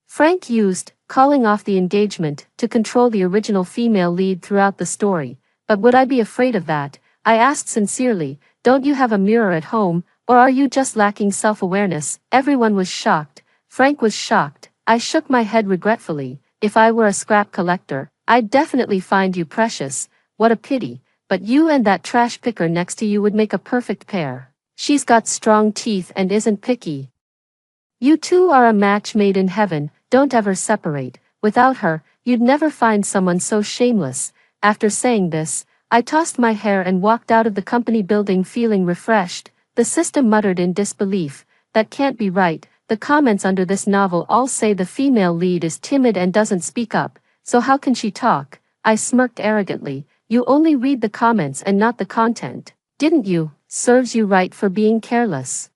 Frank used calling off the engagement to control the original female lead throughout the story, but would I be afraid of that? I asked sincerely, don't you have a mirror at home, or are you just lacking self-awareness? Everyone was shocked. Frank was shocked. I shook my head regretfully. If I were a scrap collector, I'd definitely find you precious. What a pity, but you and that trash picker next to you would make a perfect pair. She's got strong teeth and isn't picky. You two are a match made in heaven. Don't ever separate. Without her, you'd never find someone so shameless. After saying this, I tossed my hair and walked out of the company building feeling refreshed. The system muttered in disbelief. That can't be right. The comments under this novel all say the female lead is timid and doesn't speak up, so how can she talk? I smirked arrogantly. You only read the comments and not the content, didn't you? Serves you right for being careless.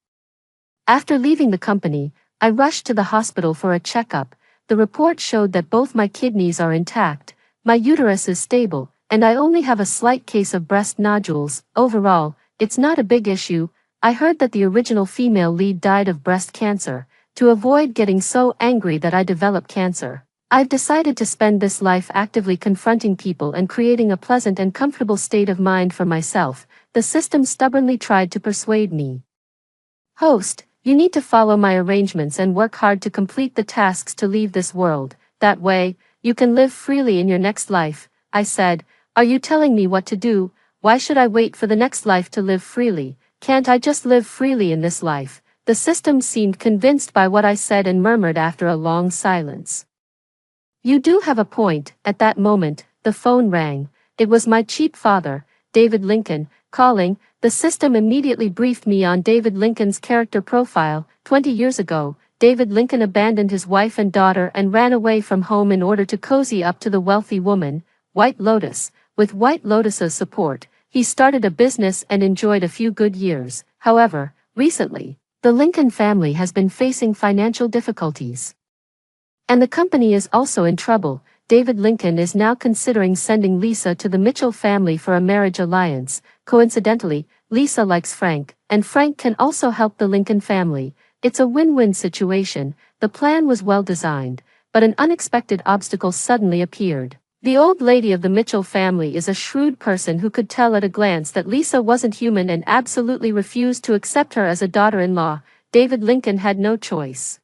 After leaving the company, I rushed to the hospital for a checkup. The report showed that both my kidneys are intact, my uterus is stable, and I only have a slight case of breast nodules. Overall, it's not a big issue. I heard that the original female lead died of breast cancer. To avoid getting so angry that I developed cancer, I've decided to spend this life actively confronting people and creating a pleasant and comfortable state of mind for myself. The system stubbornly tried to persuade me. Host, you need to follow my arrangements and work hard to complete the tasks to leave this world. That way, you can live freely in your next life. I said, are you telling me what to do? Why should I wait for the next life to live freely? Can't I just live freely in this life? The system seemed convinced by what I said and murmured after a long silence. You do have a point. At that moment, the phone rang. It was my cheap father, David Lincoln, calling. The system immediately briefed me on David Lincoln's character profile. 20 years ago, David Lincoln abandoned his wife and daughter and ran away from home in order to cozy up to the wealthy woman, White Lotus. With White Lotus's support, he started a business and enjoyed a few good years. However, recently, the Lincoln family has been facing financial difficulties. And the company is also in trouble. David Lincoln is now considering sending Lisa to the Mitchell family for a marriage alliance. Coincidentally, Lisa likes Frank, and Frank can also help the Lincoln family. It's a win-win situation. The plan was well designed, but an unexpected obstacle suddenly appeared. The old lady of the Mitchell family is a shrewd person who could tell at a glance that Lisa wasn't human and absolutely refused to accept her as a daughter-in-law. David Lincoln had no choice.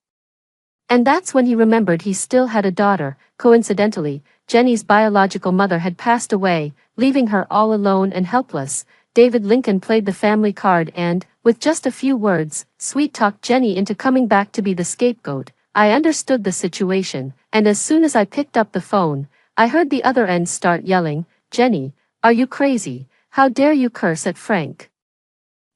And that's when he remembered he still had a daughter. Coincidentally, Jenny's biological mother had passed away, leaving her all alone and helpless. David Lincoln played the family card and, with just a few words, sweet-talked Jenny into coming back to be the scapegoat. I understood the situation, and as soon as I picked up the phone, I heard the other end start yelling, Jenny, are you crazy? How dare you curse at Frank?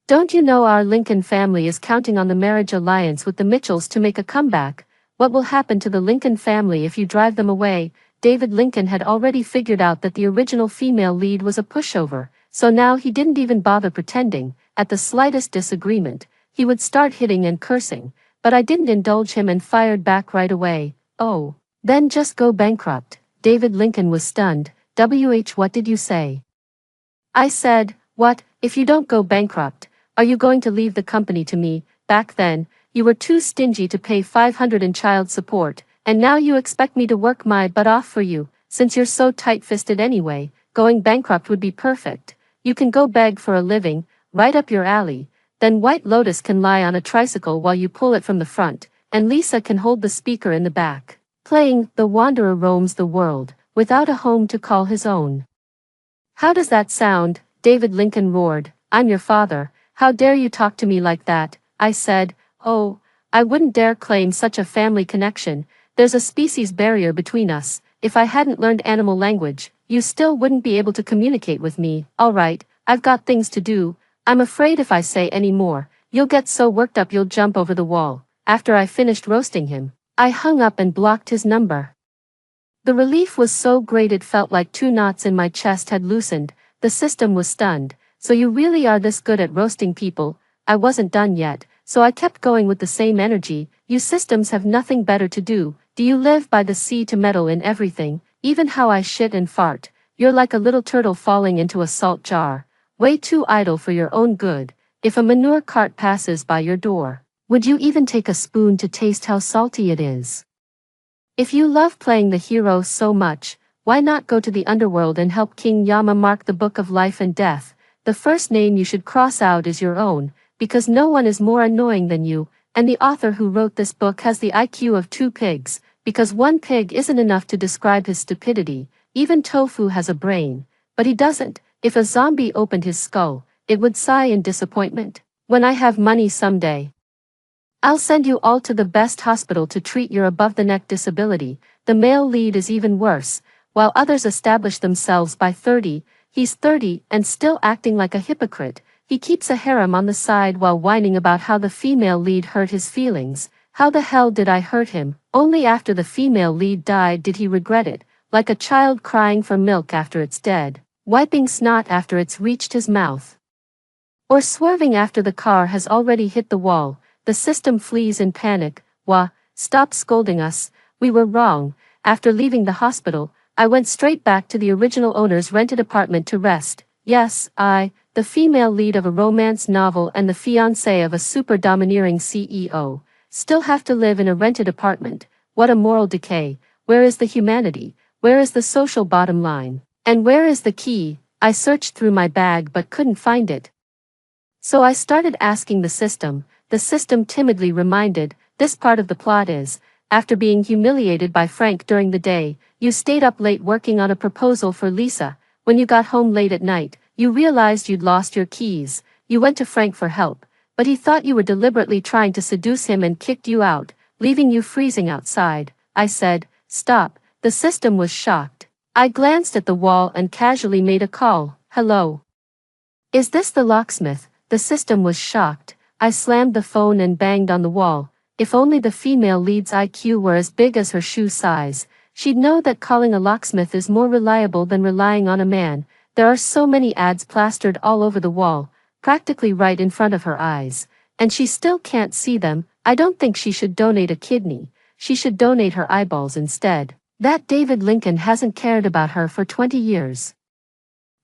Don't you know our Lincoln family is counting on the marriage alliance with the Mitchells to make a comeback? What will happen to the Lincoln family if you drive them away? David Lincoln had already figured out that the original female lead was a pushover, so now he didn't even bother pretending. At the slightest disagreement, he would start hitting and cursing, but I didn't indulge him and fired back right away. Oh, then just go bankrupt. David Lincoln was stunned. What did you say? I said, what, if you don't go bankrupt, are you going to leave the company to me? Back then, you were too stingy to pay $500 in child support, and now you expect me to work my butt off for you. Since you're so tight-fisted anyway, going bankrupt would be perfect. You can go beg for a living, right up your alley. then White Lotus can lie on a tricycle while you pull it from the front, and Lisa can hold the speaker in the back, playing The Wanderer Roams the World, without a home to call his own. How does that sound? David Lincoln roared. I'm your father, how dare you talk to me like that? I said, oh, I wouldn't dare claim such a family connection, there's a species barrier between us, if I hadn't learned animal language, you still wouldn't be able to communicate with me. Alright, I've got things to do, I'm afraid if I say any more, you'll get so worked up you'll jump over the wall. After I finished roasting him, I hung up and blocked his number. The relief was so great it felt like 2 knots in my chest had loosened, the system was stunned. So you really are this good at roasting people? I wasn't done yet, so I kept going with the same energy. You systems have nothing better to do. Do you live by the sea to meddle in everything, even how I shit and fart? You're like a little turtle falling into a salt jar, way too idle for your own good. If a manure cart passes by your door, would you even take a spoon to taste how salty it is? If you love playing the hero so much, why not go to the underworld and help King Yama mark the book of life and death? The first name you should cross out is your own, because no one is more annoying than you, and the author who wrote this book has the IQ of 2 pigs, because 1 pig isn't enough to describe his stupidity. Even Tofu has a brain, but he doesn't. If a zombie opened his skull, it would sigh in disappointment. When I have money someday, I'll send you all to the best hospital to treat your above-the-neck disability. The male lead is even worse. While others establish themselves by 30, he's 30 and still acting like a hypocrite. He keeps a harem on the side while whining about how the female lead hurt his feelings. How the hell did I hurt him? Only after the female lead died did he regret it, like a child crying for milk after it's dead, wiping snot after it's reached his mouth, or swerving after the car has already hit the wall. The system flees in panic. Wah, stop scolding us, we were wrong. After leaving the hospital, I went straight back to the original owner's rented apartment to rest. Yes, I, the female lead of a romance novel and the fiancé of a super domineering CEO, still have to live in a rented apartment. What a moral decay. Where is the humanity? Where is the social bottom line? And where is the key? I searched through my bag but couldn't find it. So I started asking the system. The system timidly reminded, this part of the plot is, after being humiliated by Frank during the day, you stayed up late working on a proposal for Lisa. When you got home late at night, you realized you'd lost your keys. You went to Frank for help, but he thought you were deliberately trying to seduce him and kicked you out, leaving you freezing outside. I said, stop. The system was shocked. I glanced at the wall and casually made a call. Hello. Is this the locksmith? The system was shocked. I slammed the phone and banged on the wall. If only the female lead's IQ were as big as her shoe size, she'd know that calling a locksmith is more reliable than relying on a man. There are so many ads plastered all over the wall, practically right in front of her eyes, and she still can't see them. I don't think she should donate a kidney. She should donate her eyeballs instead. That David Lincoln hasn't cared about her for 20 years.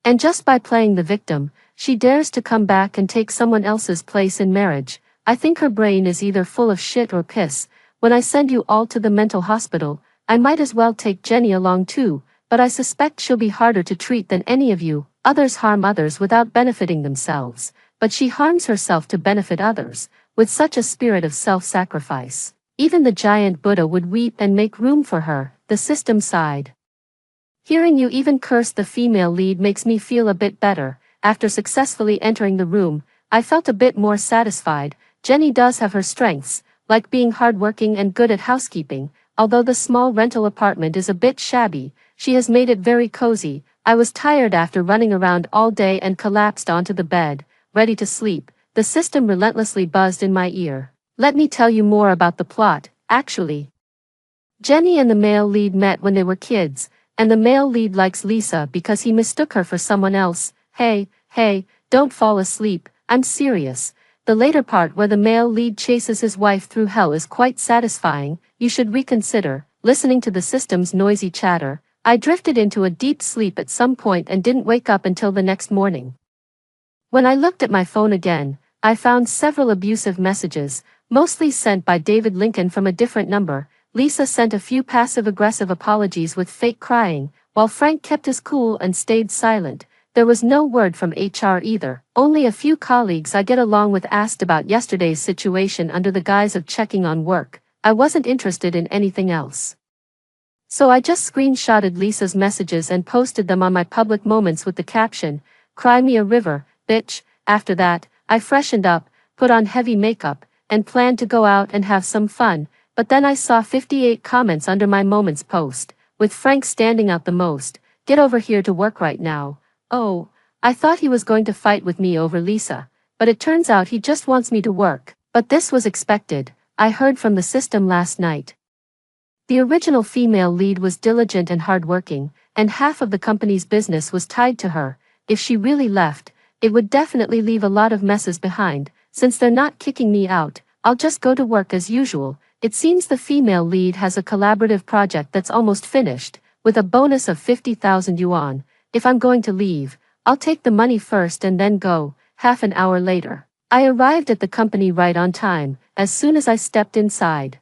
And just by playing the victim, she dares to come back and take someone else's place in marriage. I think her brain is either full of shit or piss. When I send you all to the mental hospital, I might as well take Jenny along too, but I suspect she'll be harder to treat than any of you. Others harm others without benefiting themselves, but she harms herself to benefit others, with such a spirit of self-sacrifice. Even the giant Buddha would weep and make room for her. The system sighed. Hearing you even curse the female lead makes me feel a bit better. After successfully entering the room, I felt a bit more satisfied. Jenny does have her strengths, like being hardworking and good at housekeeping. Although the small rental apartment is a bit shabby, she has made it very cozy. I was tired after running around all day and collapsed onto the bed, ready to sleep. The system relentlessly buzzed in my ear. Let me tell you more about the plot. Actually, Jenny and the male lead met when they were kids, and the male lead likes Lisa because he mistook her for someone else. Hey, don't fall asleep, I'm serious. The later part where the male lead chases his wife through hell is quite satisfying. You should reconsider. Listening to the system's noisy chatter, I drifted into a deep sleep at some point and didn't wake up until the next morning. When I looked at my phone again, I found several abusive messages, mostly sent by David Lincoln from a different number. Lisa sent a few passive-aggressive apologies with fake crying, while Frank kept his cool and stayed silent. There was no word from HR either. Only a few colleagues I get along with asked about yesterday's situation under the guise of checking on work. I wasn't interested in anything else. So I just screenshotted Lisa's messages and posted them on my public moments with the caption, "Cry me a river, bitch." After that, I freshened up, put on heavy makeup, and planned to go out and have some fun, but then I saw 58 comments under my moments post, with Frank standing out the most. "Get over here to work right now." Oh, I thought he was going to fight with me over Lisa, but it turns out he just wants me to work. But this was expected. I heard from the system last night. The original female lead was diligent and hardworking, and half of the company's business was tied to her. If she really left, it would definitely leave a lot of messes behind. Since they're not kicking me out, I'll just go to work as usual. It seems the female lead has a collaborative project that's almost finished, with a bonus of 50,000 yuan. If I'm going to leave, I'll take the money first and then go. Half an hour later, I arrived at the company right on time. As soon as I stepped inside,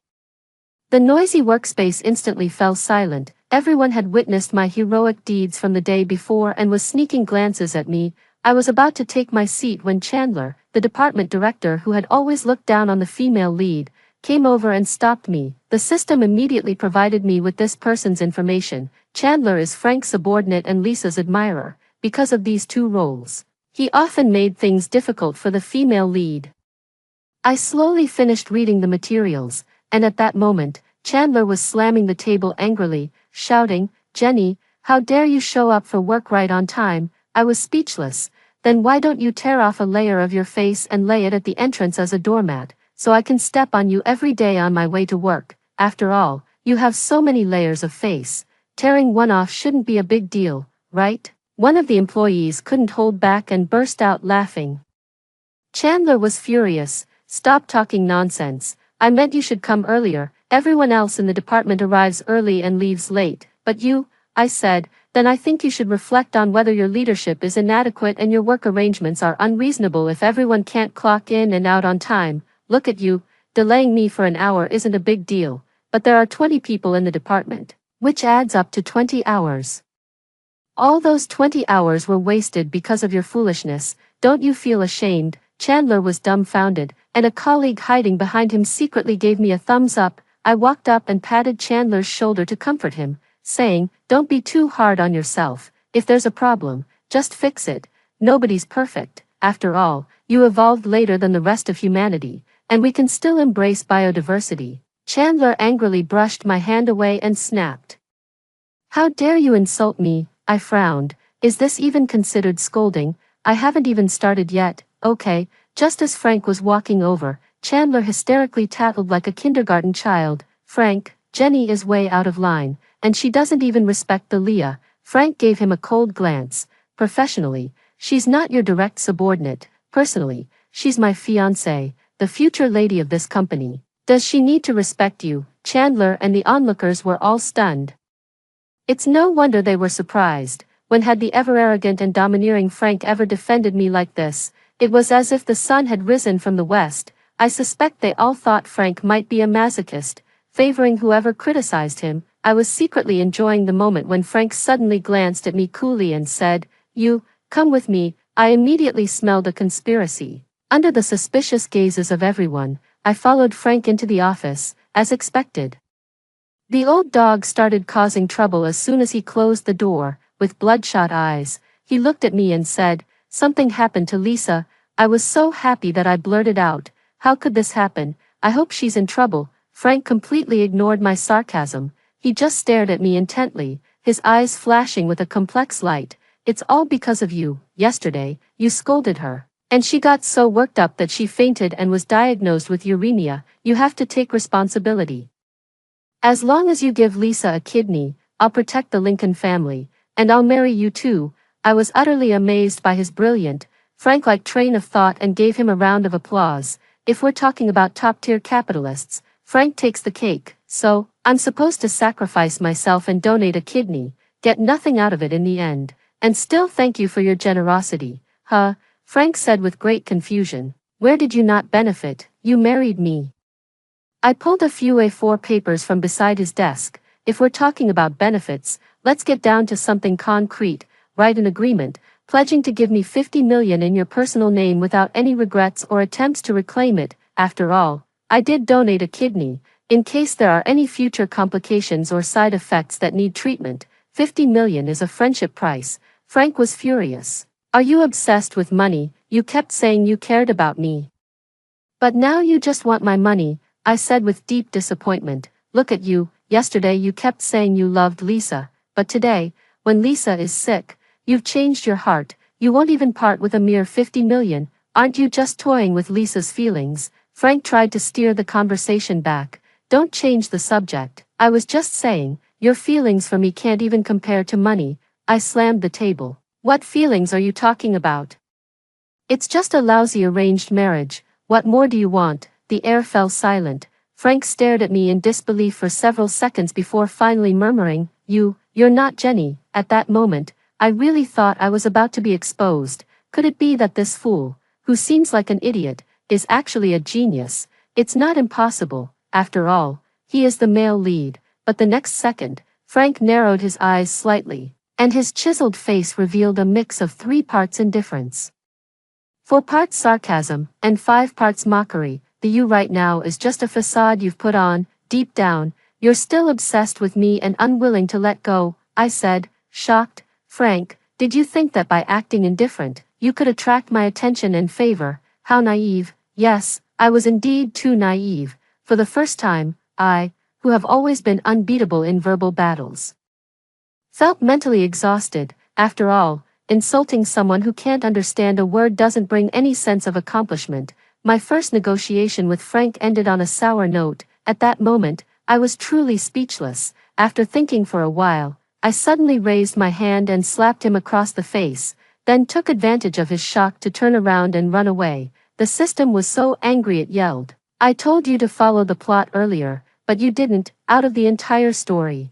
the noisy workspace instantly fell silent. Everyone had witnessed my heroic deeds from the day before and was sneaking glances at me. I was about to take my seat when Chandler, the department director who had always looked down on the female lead, came over and stopped me. The system immediately provided me with this person's information. Chandler is Frank's subordinate and Lisa's admirer. Because of these two roles, he often made things difficult for the female lead. I slowly finished reading the materials, and at that moment, Chandler was slamming the table angrily, shouting, "Jenny, how dare you show up for work right on time?" I was speechless. "Then why don't you tear off a layer of your face and lay it at the entrance as a doormat, so I can step on you every day on my way to work? After all, you have so many layers of face. Tearing one off shouldn't be a big deal, right?" One of the employees couldn't hold back and burst out laughing. Chandler was furious. "Stop talking nonsense. I meant you should come earlier. Everyone else in the department arrives early and leaves late. But you," I said, "then I think you should reflect on whether your leadership is inadequate and your work arrangements are unreasonable if everyone can't clock in and out on time. Look at you, delaying me for an hour isn't a big deal, but there are 20 people in the department, which adds up to 20 hours. All those 20 hours were wasted because of your foolishness. Don't you feel ashamed?" Chandler was dumbfounded, and a colleague hiding behind him secretly gave me a thumbs up. I walked up and patted Chandler's shoulder to comfort him, saying, "Don't be too hard on yourself. If there's a problem, just fix it. Nobody's perfect. After all, you evolved later than the rest of humanity, and we can still embrace biodiversity." Chandler angrily brushed my hand away and snapped, "How dare you insult me?" I frowned. "Is this even considered scolding? I haven't even started yet." "Okay." Just as Frank was walking over, Chandler hysterically tattled like a kindergarten child, "Frank, Jenny is way out of line, and she doesn't even respect the Leah." Frank gave him a cold glance. "Professionally, she's not your direct subordinate. Personally, she's my fiancée, the future lady of this company. Does she need to respect you?" Chandler and the onlookers were all stunned. It's no wonder they were surprised. When had the ever-arrogant and domineering Frank ever defended me like this? It was as if the sun had risen from the west. I suspect they all thought Frank might be a masochist, favoring whoever criticized him. I was secretly enjoying the moment when Frank suddenly glanced at me coolly and said, "You, come with me." I immediately smelled a conspiracy. Under the suspicious gazes of everyone, I followed Frank into the office, as expected. The old dog started causing trouble as soon as he closed the door. With bloodshot eyes, he looked at me and said, "Something happened to Lisa." I was so happy that I blurted out, "How could this happen? I hope she's in trouble." Frank completely ignored my sarcasm. He just stared at me intently, his eyes flashing with a complex light. "It's all because of you. Yesterday, you scolded her, and she got so worked up that she fainted and was diagnosed with uremia. You have to take responsibility. As long as you give Lisa a kidney, I'll protect the Lincoln family, and I'll marry you too." I was utterly amazed by his brilliant, Frank-like train of thought and gave him a round of applause. If we're talking about top-tier capitalists, Frank takes the cake. "So, I'm supposed to sacrifice myself and donate a kidney, get nothing out of it in the end, and still thank you for your generosity, huh?" Frank said with great confusion. "Where did you not benefit? You married me." I pulled a few A4 papers from beside his desk. "If we're talking about benefits, let's get down to something concrete. Write an agreement, pledging to give me 50 million in your personal name without any regrets or attempts to reclaim it. After all, I did donate a kidney, in case there are any future complications or side effects that need treatment. 50 million is a friendship price. Frank was furious. Are you obsessed with money? You kept saying you cared about me. But now you just want my money, I said with deep disappointment. Look at you, yesterday you kept saying you loved Lisa, but today, when Lisa is sick, you've changed your heart. You won't even part with a mere 50 million. Aren't you just toying with Lisa's feelings? Frank tried to steer the conversation back. Don't change the subject. I was just saying, your feelings for me can't even compare to money. I slammed the table. What feelings are you talking about? It's just a lousy arranged marriage. What more do you want? The air fell silent. Frank stared at me in disbelief for several seconds before finally murmuring, You're not Jenny. At that moment, I really thought I was about to be exposed. Could it be that this fool, who seems like an idiot, is actually a genius? It's not impossible. After all, he is the male lead. But the next second, Frank narrowed his eyes slightly, and his chiseled face revealed a mix of 3 parts indifference, 4 parts sarcasm, and 5 parts mockery. The you right now is just a facade you've put on. Deep down, you're still obsessed with me and unwilling to let go, I said, shocked. Frank, did you think that by acting indifferent, you could attract my attention and favor? How naive. Yes, I was indeed too naive. For the first time, I, who have always been unbeatable in verbal battles, felt mentally exhausted. After all, insulting someone who can't understand a word doesn't bring any sense of accomplishment. My first negotiation with Frank ended on a sour note. At that moment, I was truly speechless. After thinking for a while, I suddenly raised my hand and slapped him across the face, then took advantage of his shock to turn around and run away. The system was so angry it yelled, I told you to follow the plot earlier, but you didn't. Out of the entire story,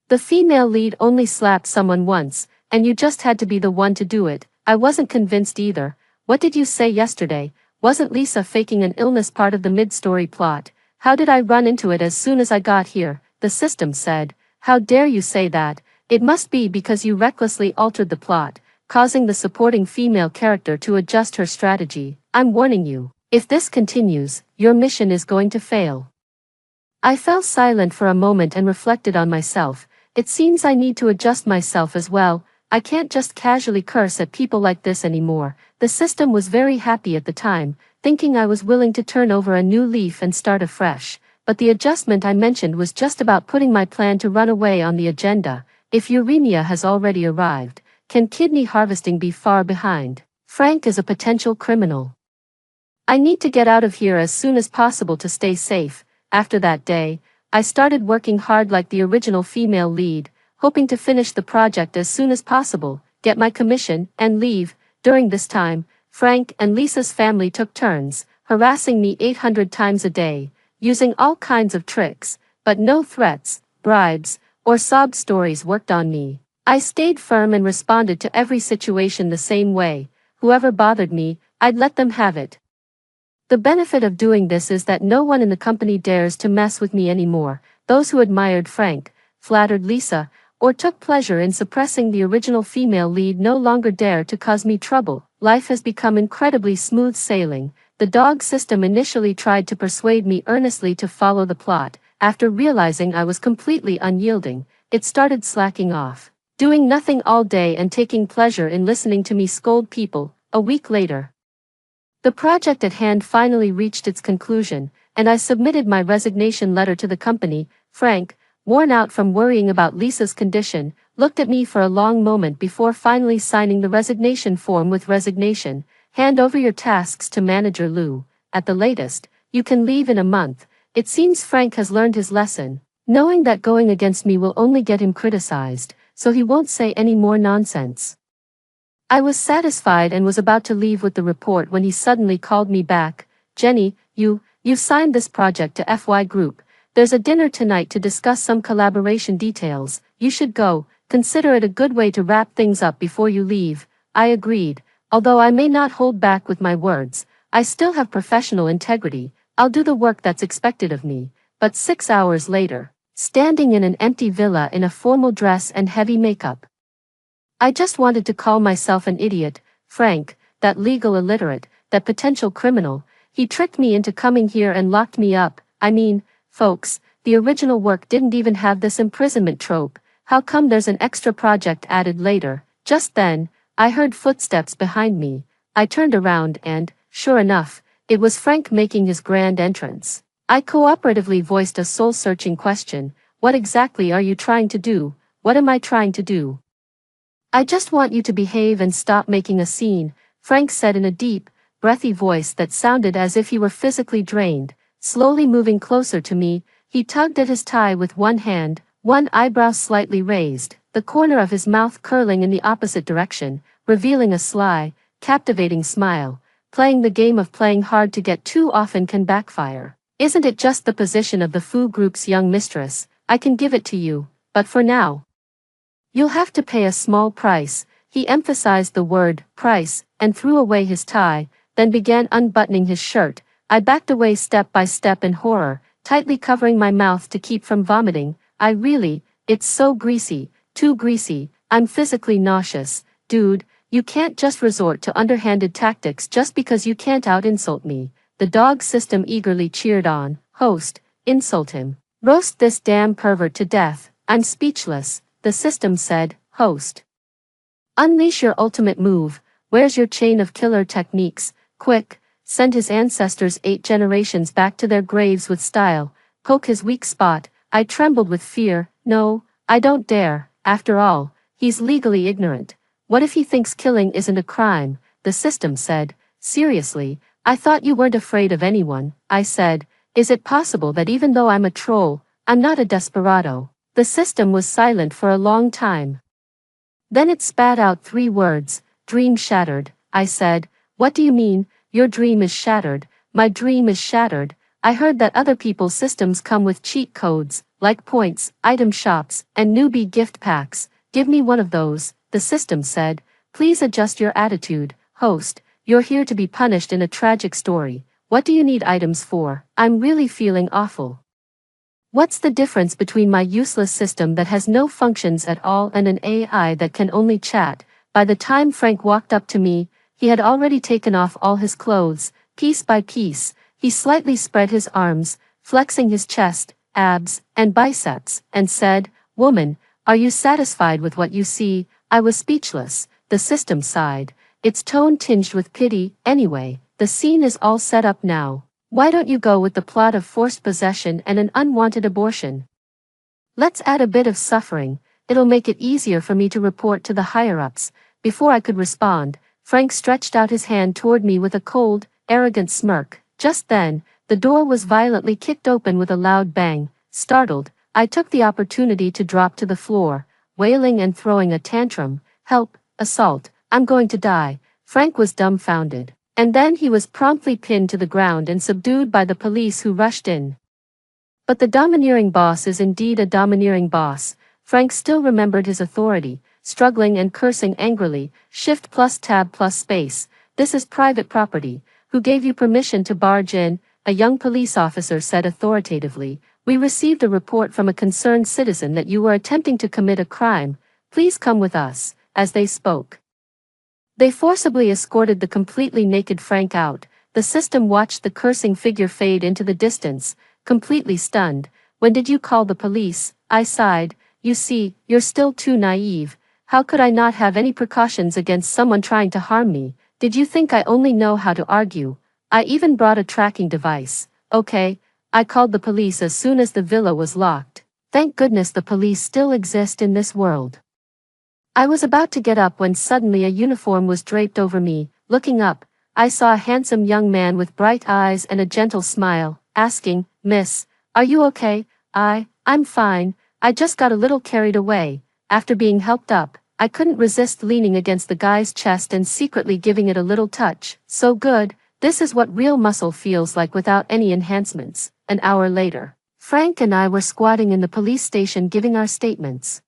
the female lead only slapped someone once, and you just had to be the one to do it. I wasn't convinced either. What did you say yesterday? Wasn't Lisa faking an illness part of the mid-story plot? How did I run into it as soon as I got here? The system said. How dare you say that? It must be because you recklessly altered the plot, causing the supporting female character to adjust her strategy. I'm warning you. If this continues, your mission is going to fail. I fell silent for a moment and reflected on myself. It seems I need to adjust myself as well. I can't just casually curse at people like this anymore. The system was very happy at the time, thinking I was willing to turn over a new leaf and start afresh. But the adjustment I mentioned was just about putting my plan to run away on the agenda. If uremia has already arrived, can kidney harvesting be far behind? Frank is a potential criminal. I need to get out of here as soon as possible to stay safe. After that day, I started working hard like the original female lead, hoping to finish the project as soon as possible, get my commission, and leave. During this time, Frank and Lisa's family took turns, harassing me 800 times a day, using all kinds of tricks, but no threats, bribes, or sob stories worked on me. I stayed firm and responded to every situation the same way. Whoever bothered me, I'd let them have it. The benefit of doing this is that no one in the company dares to mess with me anymore. Those who admired Frank, flattered Lisa, or took pleasure in suppressing the original female lead no longer dare to cause me trouble. Life has become incredibly smooth sailing. The dog system initially tried to persuade me earnestly to follow the plot. After realizing I was completely unyielding, it started slacking off, doing nothing all day and taking pleasure in listening to me scold people. A week later, the project at hand finally reached its conclusion, and I submitted my resignation letter to the company. Frank, worn out from worrying about Lisa's condition, looked at me for a long moment before finally signing the resignation form with resignation. Hand over your tasks to manager Lou. At the latest, you can leave in a month. It seems Frank has learned his lesson, knowing that going against me will only get him criticized, so he won't say any more nonsense. I was satisfied and was about to leave with the report when he suddenly called me back. Jenny, you've signed this project to FY Group. There's a dinner tonight to discuss some collaboration details. You should go. Consider it a good way to wrap things up before you leave. I agreed. Although I may not hold back with my words, I still have professional integrity. I'll do the work that's expected of me. But 6 hours later, standing in an empty villa in a formal dress and heavy makeup, I just wanted to call myself an idiot. Frank, that legal illiterate, that potential criminal, he tricked me into coming here and locked me up. I mean, folks, the original work didn't even have this imprisonment trope. How come there's an extra project added later? Just then, I heard footsteps behind me. I turned around and, sure enough, it was Frank making his grand entrance. I cooperatively voiced a soul-searching question. What exactly are you trying to do? What am I trying to do? I just want you to behave and stop making a scene, Frank said in a deep, breathy voice that sounded as if he were physically drained. Slowly moving closer to me, he tugged at his tie with one hand, one eyebrow slightly raised, the corner of his mouth curling in the opposite direction, revealing a sly, captivating smile. Playing the game of playing hard to get too often can backfire. Isn't it just the position of the Fu Group's young mistress? I can give it to you, but for now, you'll have to pay a small price. He emphasized the word, price, and threw away his tie, then began unbuttoning his shirt. I backed away step by step in horror, tightly covering my mouth to keep from vomiting. It's so greasy, too greasy, I'm physically nauseous. Dude, you can't just resort to underhanded tactics just because you can't out-insult me. The dog system eagerly cheered on. Host, insult him. Roast this damn pervert to death. I'm speechless, the system said. Host, unleash your ultimate move. Where's your chain of killer techniques? Quick, send his ancestors 8 generations back to their graves with style. Poke his weak spot. I trembled with fear. No, I don't dare. After all, he's legally ignorant. What if he thinks killing isn't a crime? The system said. Seriously, I thought you weren't afraid of anyone. I said, is it possible that even though I'm a troll, I'm not a desperado? The system was silent for a long time. Then it spat out 3 words. Dream shattered. I said, what do you mean? Your dream is shattered. My dream is shattered. I heard that other people's systems come with cheat codes, like points, item shops, and newbie gift packs. Give me one of those, the system said. Please adjust your attitude. Host, you're here to be punished in a tragic story. What do you need items for? I'm really feeling awful. What's the difference between my useless system that has no functions at all and an AI that can only chat? By the time Frank walked up to me, he had already taken off all his clothes. Piece by piece, he slightly spread his arms, flexing his chest, abs, and biceps, and said, woman, are you satisfied with what you see? I was speechless. The system sighed, its tone tinged with pity. Anyway, the scene is all set up now. Why don't you go with the plot of forced possession and an unwanted abortion? Let's add a bit of suffering. It'll make it easier for me to report to the higher-ups. Before I could respond, Frank stretched out his hand toward me with a cold, arrogant smirk. Just then, the door was violently kicked open with a loud bang. Startled, I took the opportunity to drop to the floor, wailing and throwing a tantrum. Help, assault, I'm going to die. Frank was dumbfounded. And then he was promptly pinned to the ground and subdued by the police who rushed in. But the domineering boss is indeed a domineering boss. Frank still remembered his authority, struggling and cursing angrily. Shift plus tab plus space. This is private property. Who gave you permission to barge in? A young police officer said authoritatively. We received a report from a concerned citizen that you were attempting to commit a crime. Please come with us. As they spoke, they forcibly escorted the completely naked Frank out. The system watched the cursing figure fade into the distance, completely stunned. When did you call the police? I sighed. You see, you're still too naive. How could I not have any precautions against someone trying to harm me? Did you think I only know how to argue? I even brought a tracking device. Okay, I called the police as soon as the villa was locked. Thank goodness the police still exist in this world. I was about to get up when suddenly a uniform was draped over me. Looking up, I saw a handsome young man with bright eyes and a gentle smile, asking, Miss, are you okay? I'm fine. I just got a little carried away. After being helped up, I couldn't resist leaning against the guy's chest and secretly giving it a little touch. So good, this is what real muscle feels like without any enhancements. An hour later, Frank and I were squatting in the police station giving our statements.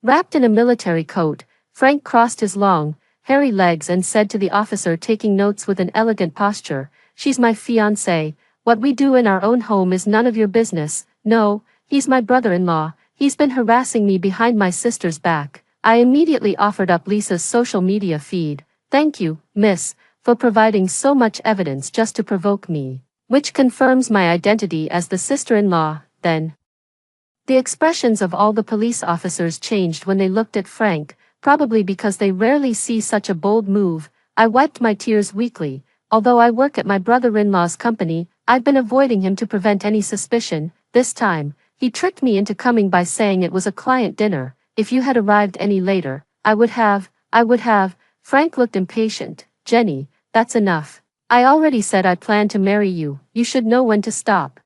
Wrapped in a military coat, Frank crossed his long, hairy legs and said to the officer taking notes with an elegant posture, She's my fiancée. What we do in our own home is none of your business. No, he's my brother-in-law. He's been harassing me behind my sister's back. I immediately offered up Lisa's social media feed. Thank you, miss, for providing so much evidence just to provoke me. Which confirms my identity as the sister-in-law, then. The expressions of all the police officers changed when they looked at Frank, probably because they rarely see such a bold move. I wiped my tears weakly. Although I work at my brother-in-law's company, I've been avoiding him to prevent any suspicion. This time, he tricked me into coming by saying it was a client dinner. If you had arrived any later, I would have. Frank looked impatient. Jenny, that's enough. I already said I plan to marry you. You should know when to stop.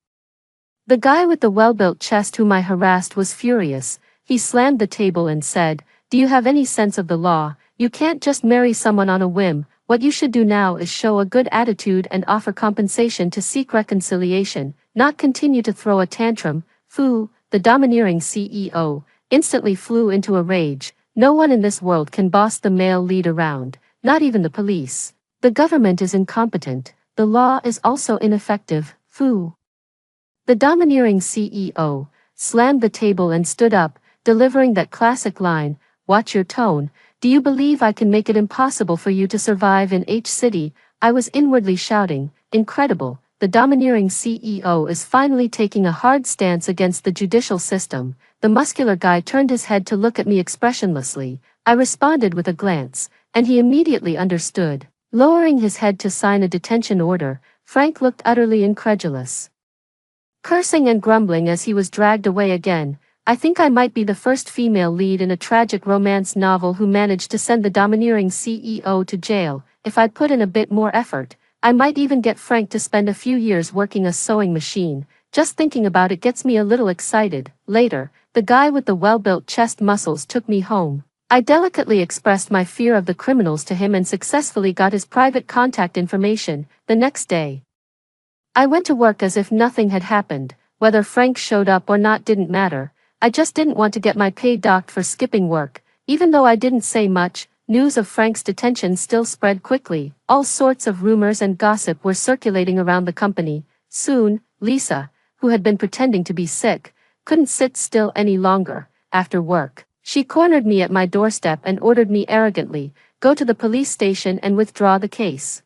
The guy with the well-built chest whom I harassed was furious. He slammed the table and said, "Do you have any sense of the law? You can't just marry someone on a whim. What you should do now is show a good attitude and offer compensation to seek reconciliation, not continue to throw a tantrum." Fu, the domineering CEO, instantly flew into a rage. No one in this world can boss the male lead around, not even the police. The government is incompetent. The law is also ineffective. Fu. The domineering CEO slammed the table and stood up, delivering that classic line, "Watch your tone. Do you believe I can make it impossible for you to survive in H City?" I was inwardly shouting, "Incredible, the domineering CEO is finally taking a hard stance against the judicial system." The muscular guy turned his head to look at me expressionlessly. I responded with a glance, and he immediately understood. Lowering his head to sign a detention order, Frank looked utterly incredulous, cursing and grumbling as he was dragged away again. I think I might be the first female lead in a tragic romance novel who managed to send the domineering CEO to jail. If I'd put in a bit more effort, I might even get Frank to spend a few years working a sewing machine. Just thinking about it gets me a little excited. Later, the guy with the well-built chest muscles took me home. I delicately expressed my fear of the criminals to him and successfully got his private contact information. The next day, I went to work as if nothing had happened. Whether Frank showed up or not didn't matter. I just didn't want to get my pay docked for skipping work. Even though I didn't say much, news of Frank's detention still spread quickly. All sorts of rumors and gossip were circulating around the company. Soon, Lisa, who had been pretending to be sick, couldn't sit still any longer. After work, she cornered me at my doorstep and ordered me arrogantly, "Go to the police station and withdraw the case.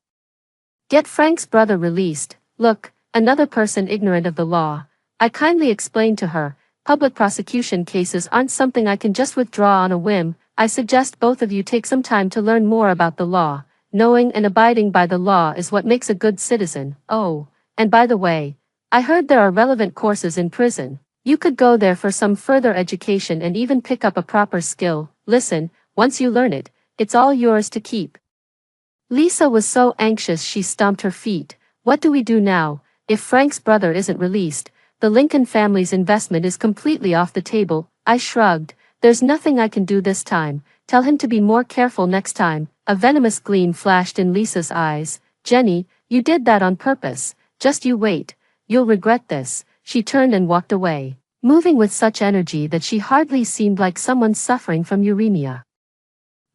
Get Frank's brother released." Look, another person ignorant of the law. I kindly explained to her, public prosecution cases aren't something I can just withdraw on a whim. I suggest both of you take some time to learn more about the law. Knowing and abiding by the law is what makes a good citizen. Oh, and by the way, I heard there are relevant courses in prison. You could go there for some further education and even pick up a proper skill. Listen, once you learn it, it's all yours to keep. Lisa was so anxious she stomped her feet. What do we do now? If Frank's brother isn't released, the Lincoln family's investment is completely off the table. I shrugged. There's nothing I can do this time. Tell him to be more careful next time. A venomous gleam flashed in Lisa's eyes. Jenny, you did that on purpose. Just you wait. You'll regret this. She turned and walked away, moving with such energy that she hardly seemed like someone suffering from uremia.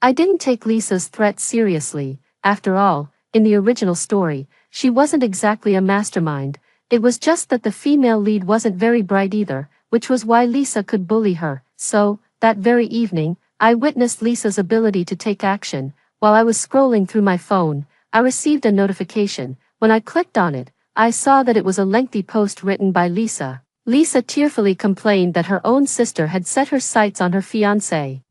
I didn't take Lisa's threat seriously. After all, in the original story, she wasn't exactly a mastermind. It was just that the female lead wasn't very bright either, which was why Lisa could bully her. So, that very evening, I witnessed Lisa's ability to take action. While I was scrolling through my phone, I received a notification. When I clicked on it, I saw that it was a lengthy post written by Lisa. Lisa tearfully complained that her own sister had set her sights on her fiancé.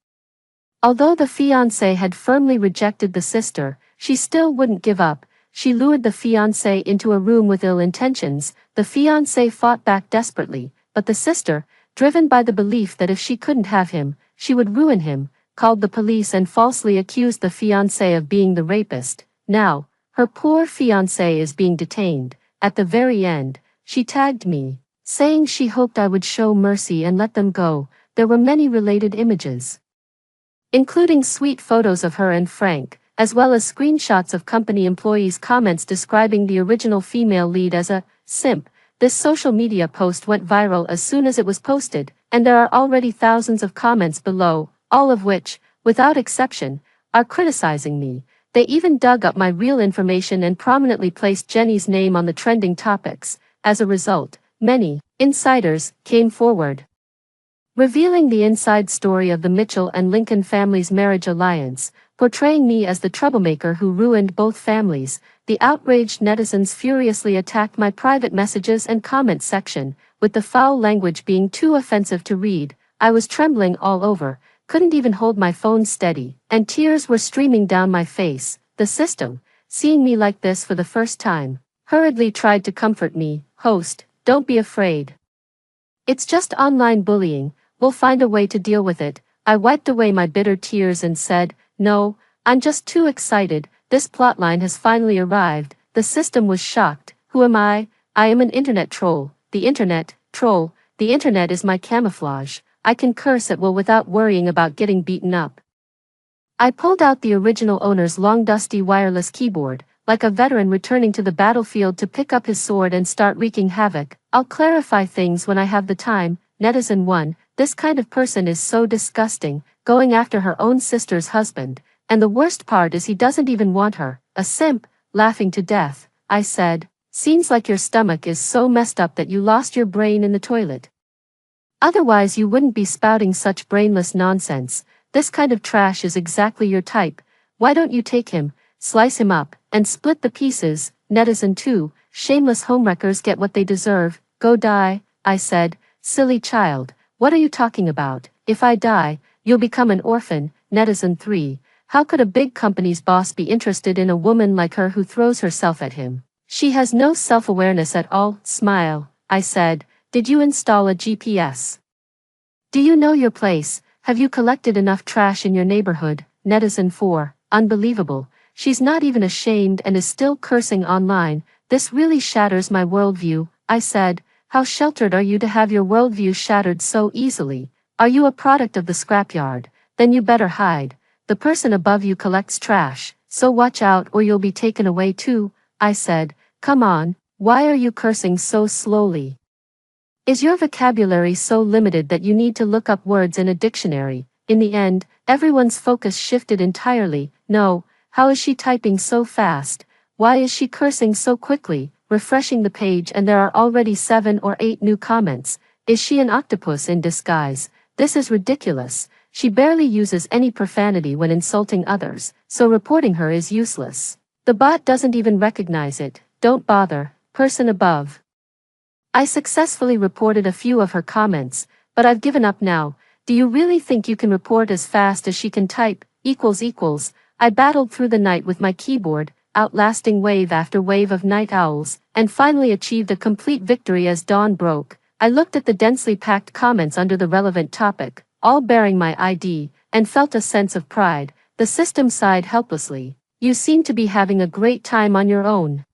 Although the fiancé had firmly rejected the sister, she still wouldn't give up. She lured the fiancé into a room with ill intentions. The fiancé fought back desperately, but the sister, driven by the belief that if she couldn't have him, she would ruin him, called the police and falsely accused the fiancé of being the rapist. Now, her poor fiancé is being detained. At the very end, she tagged me, saying she hoped I would show mercy and let them go. There were many related images, including sweet photos of her and Frank, as well as screenshots of company employees' comments describing the original female lead as a simp. This social media post went viral as soon as it was posted, and there are already thousands of comments below, all of which, without exception, are criticizing me. They even dug up my real information and prominently placed Jenny's name on the trending topics. As a result, many insiders came forward, revealing the inside story of the Mitchell and Lincoln family's marriage alliance, portraying me as the troublemaker who ruined both families. The outraged netizens furiously attacked my private messages and comment section, with the foul language being too offensive to read. I was trembling all over, couldn't even hold my phone steady, and tears were streaming down my face. The system, seeing me like this for the first time, hurriedly tried to comfort me. "Host, don't be afraid. It's just online bullying, we'll find a way to deal with it." I wiped away my bitter tears and said, "No, I'm just too excited, this plotline has finally arrived." The system was shocked. "Who am I?" "I am an internet troll." "The internet, troll, the internet is my camouflage. I can curse at will without worrying about getting beaten up." I pulled out the original owner's long dusty wireless keyboard, like a veteran returning to the battlefield to pick up his sword and start wreaking havoc. "I'll clarify things when I have the time." Netizen 1, "This kind of person is so disgusting, going after her own sister's husband, and the worst part is he doesn't even want her." "A simp," laughing to death, I said. "Seems like your stomach is so messed up that you lost your brain in the toilet. Otherwise you wouldn't be spouting such brainless nonsense. This kind of trash is exactly your type. Why don't you take him, slice him up, and split the pieces?" Netizen 2, "Shameless homewreckers get what they deserve. Go die." I said. "Silly child, what are you talking about? If I die, you'll become an orphan." Netizen 3, "How could a big company's boss be interested in a woman like her who throws herself at him? She has no self-awareness at all." Smile, I said. "Did you install a GPS? Do you know your place? Have you collected enough trash in your neighborhood?" Netizen 4, "Unbelievable. She's not even ashamed and is still cursing online. This really shatters my worldview." I said. "How sheltered are you to have your worldview shattered so easily? Are you a product of the scrapyard? Then you better hide. The person above you collects trash, so watch out or you'll be taken away too." I said. "Come on, why are you cursing so slowly? Is your vocabulary so limited that you need to look up words in a dictionary?" In the end, everyone's focus shifted entirely. "No, how is she typing so fast? Why is she cursing so quickly?" Refreshing the page and there are already 7 or 8 new comments. "Is she an octopus in disguise? This is ridiculous. She barely uses any profanity when insulting others, so reporting her is useless. The bot doesn't even recognize it. Don't bother." Person above. I successfully reported a few of her comments, but I've given up now. "Do you really think you can report as fast as she can type? == I battled through the night with my keyboard, outlasting wave after wave of night owls, and finally achieved a complete victory as dawn broke." I looked at the densely packed comments under the relevant topic, all bearing my ID, and felt a sense of pride. The system sighed helplessly. "You seem to be having a great time on your own.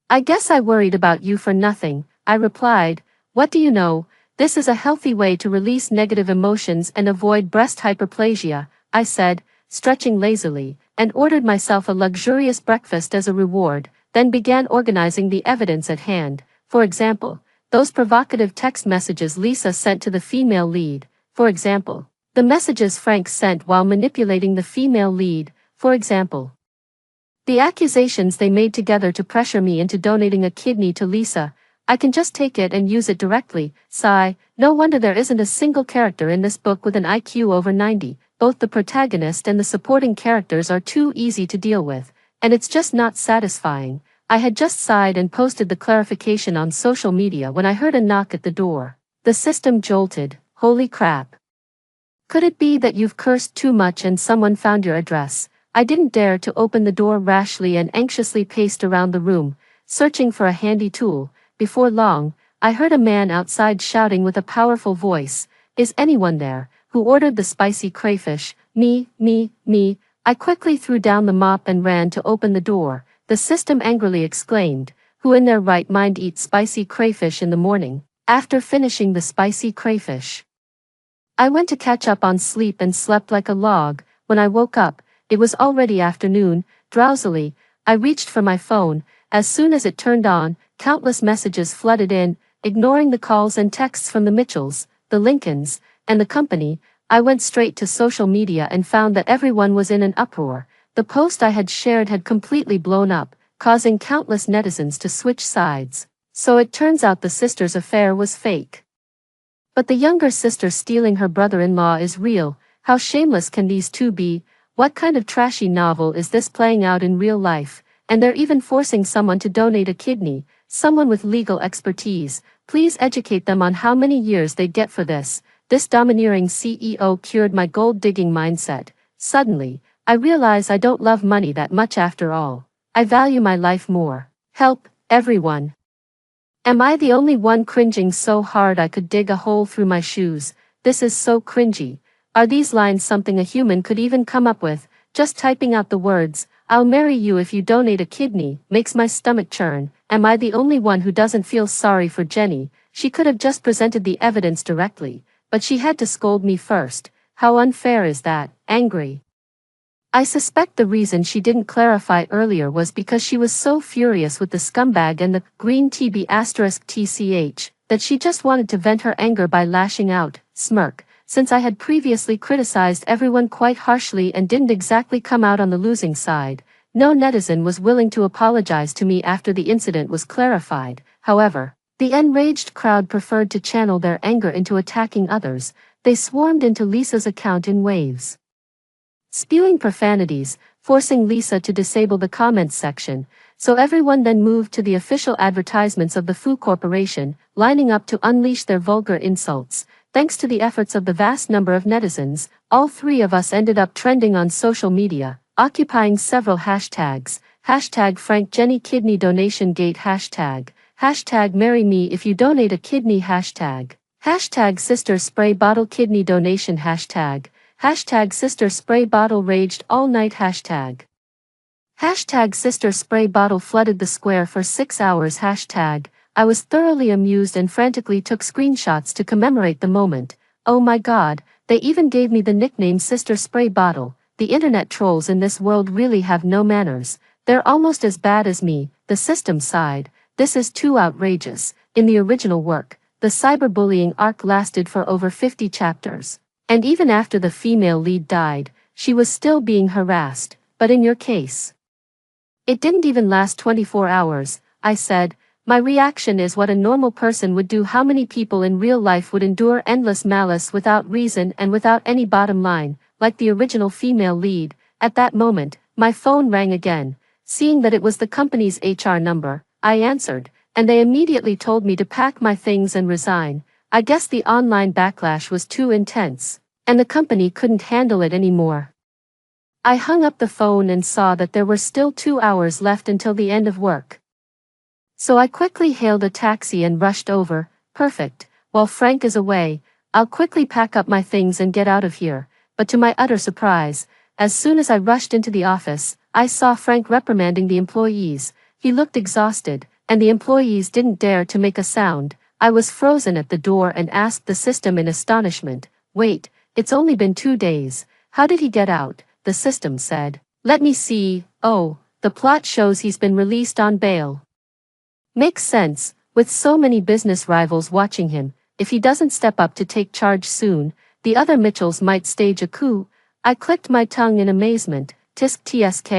I guess I worried about you for nothing." I replied. "What do you know? This is a healthy way to release negative emotions and avoid breast hyperplasia," I said, stretching lazily, and ordered myself a luxurious breakfast as a reward, then began organizing the evidence at hand. For example, those provocative text messages Lisa sent to the female lead. For example, the messages Frank sent while manipulating the female lead. For example, the accusations they made together to pressure me into donating a kidney to Lisa. I can just take it and use it directly. Sigh, no wonder there isn't a single character in this book with an IQ over 90. Both the protagonist and the supporting characters are too easy to deal with, and it's just not satisfying. I had just sighed and posted the clarification on social media when I heard a knock at the door. The system jolted. Holy crap. Could it be that you've cursed too much and someone found your address? I didn't dare to open the door rashly and anxiously paced around the room, searching for a handy tool. Before long, I heard a man outside shouting with a powerful voice, "Is anyone there? Who ordered the spicy crayfish?" Me. I quickly threw down the mop and ran to open the door. The system angrily exclaimed, "Who in their right mind eats spicy crayfish in the morning?" After finishing the spicy crayfish, I went to catch up on sleep and slept like a log. When I woke up, it was already afternoon. Drowsily, I reached for my phone. As soon as it turned on, countless messages flooded in. Ignoring the calls and texts from the Mitchells, the Lincolns, and the company, I went straight to social media and found that everyone was in an uproar. The post I had shared had completely blown up, causing countless netizens to switch sides. So it turns out the sisters' affair was fake. But the younger sister stealing her brother-in-law is real. How shameless can these two be? What kind of trashy novel is this playing out in real life? And they're even forcing someone to donate a kidney, someone with legal expertise. Please educate them on how many years they get for this. This domineering CEO cured my gold-digging mindset. Suddenly, I realize I don't love money that much after all. I value my life more. Help, everyone. Am I the only one cringing so hard I could dig a hole through my shoes? This is so cringy. Are these lines something a human could even come up with? Just typing out the words, "I'll marry you if you donate a kidney," makes my stomach churn. Am I the only one who doesn't feel sorry for Jenny? She could have just presented the evidence directly, but she had to scold me first. How unfair is that? Angry. I suspect the reason she didn't clarify earlier was because she was so furious with the scumbag and the green TB*TCH that she just wanted to vent her anger by lashing out. Smirk. Since I had previously criticized everyone quite harshly and didn't exactly come out on the losing side, no netizen was willing to apologize to me after the incident was clarified. However, the enraged crowd preferred to channel their anger into attacking others. They swarmed into Lisa's account in waves, spewing profanities, forcing Lisa to disable the comments section, so everyone then moved to the official advertisements of the Fu Corporation, lining up to unleash their vulgar insults. Thanks to the efforts of the vast number of netizens, all three of us ended up trending on social media, occupying several hashtags. Hashtag Frank Jenny Kidney Donation Gate, hashtag Marry Me If You Donate a Kidney, hashtag Sister Spray Bottle Kidney Donation, hashtag Sister Spray Bottle Raged All Night, hashtag Sister Spray Bottle Flooded the Square for 6 hours, hashtag. I was thoroughly amused and frantically took screenshots to commemorate the moment. Oh my god, they even gave me the nickname Sister Spray Bottle. The internet trolls in this world really have no manners. They're almost as bad as me. The system sighed. This is too outrageous. In the original work, the cyberbullying arc lasted for over 50 chapters. And even after the female lead died, she was still being harassed. But in your case, it didn't even last 24 hours, I said. My reaction is what a normal person would do. How many people in real life would endure endless malice without reason and without any bottom line, like the original female lead? At that moment, my phone rang again. Seeing that it was the company's HR number, I answered, and they immediately told me to pack my things and resign. I guess the online backlash was too intense, and the company couldn't handle it anymore. I hung up the phone and saw that there were still 2 hours left until the end of work. So I quickly hailed a taxi and rushed over. Perfect. While Frank is away, I'll quickly pack up my things and get out of here. But to my utter surprise, as soon as I rushed into the office, I saw Frank reprimanding the employees. He looked exhausted, and the employees didn't dare to make a sound. I was frozen at the door and asked the system in astonishment. Wait, it's only been 2 days. How did he get out? The system said. Let me see. Oh, the plot shows he's been released on bail. Makes sense, with so many business rivals watching him. If he doesn't step up to take charge soon, the other Mitchells might stage a coup. I clicked my tongue in amazement. Tisk tsk,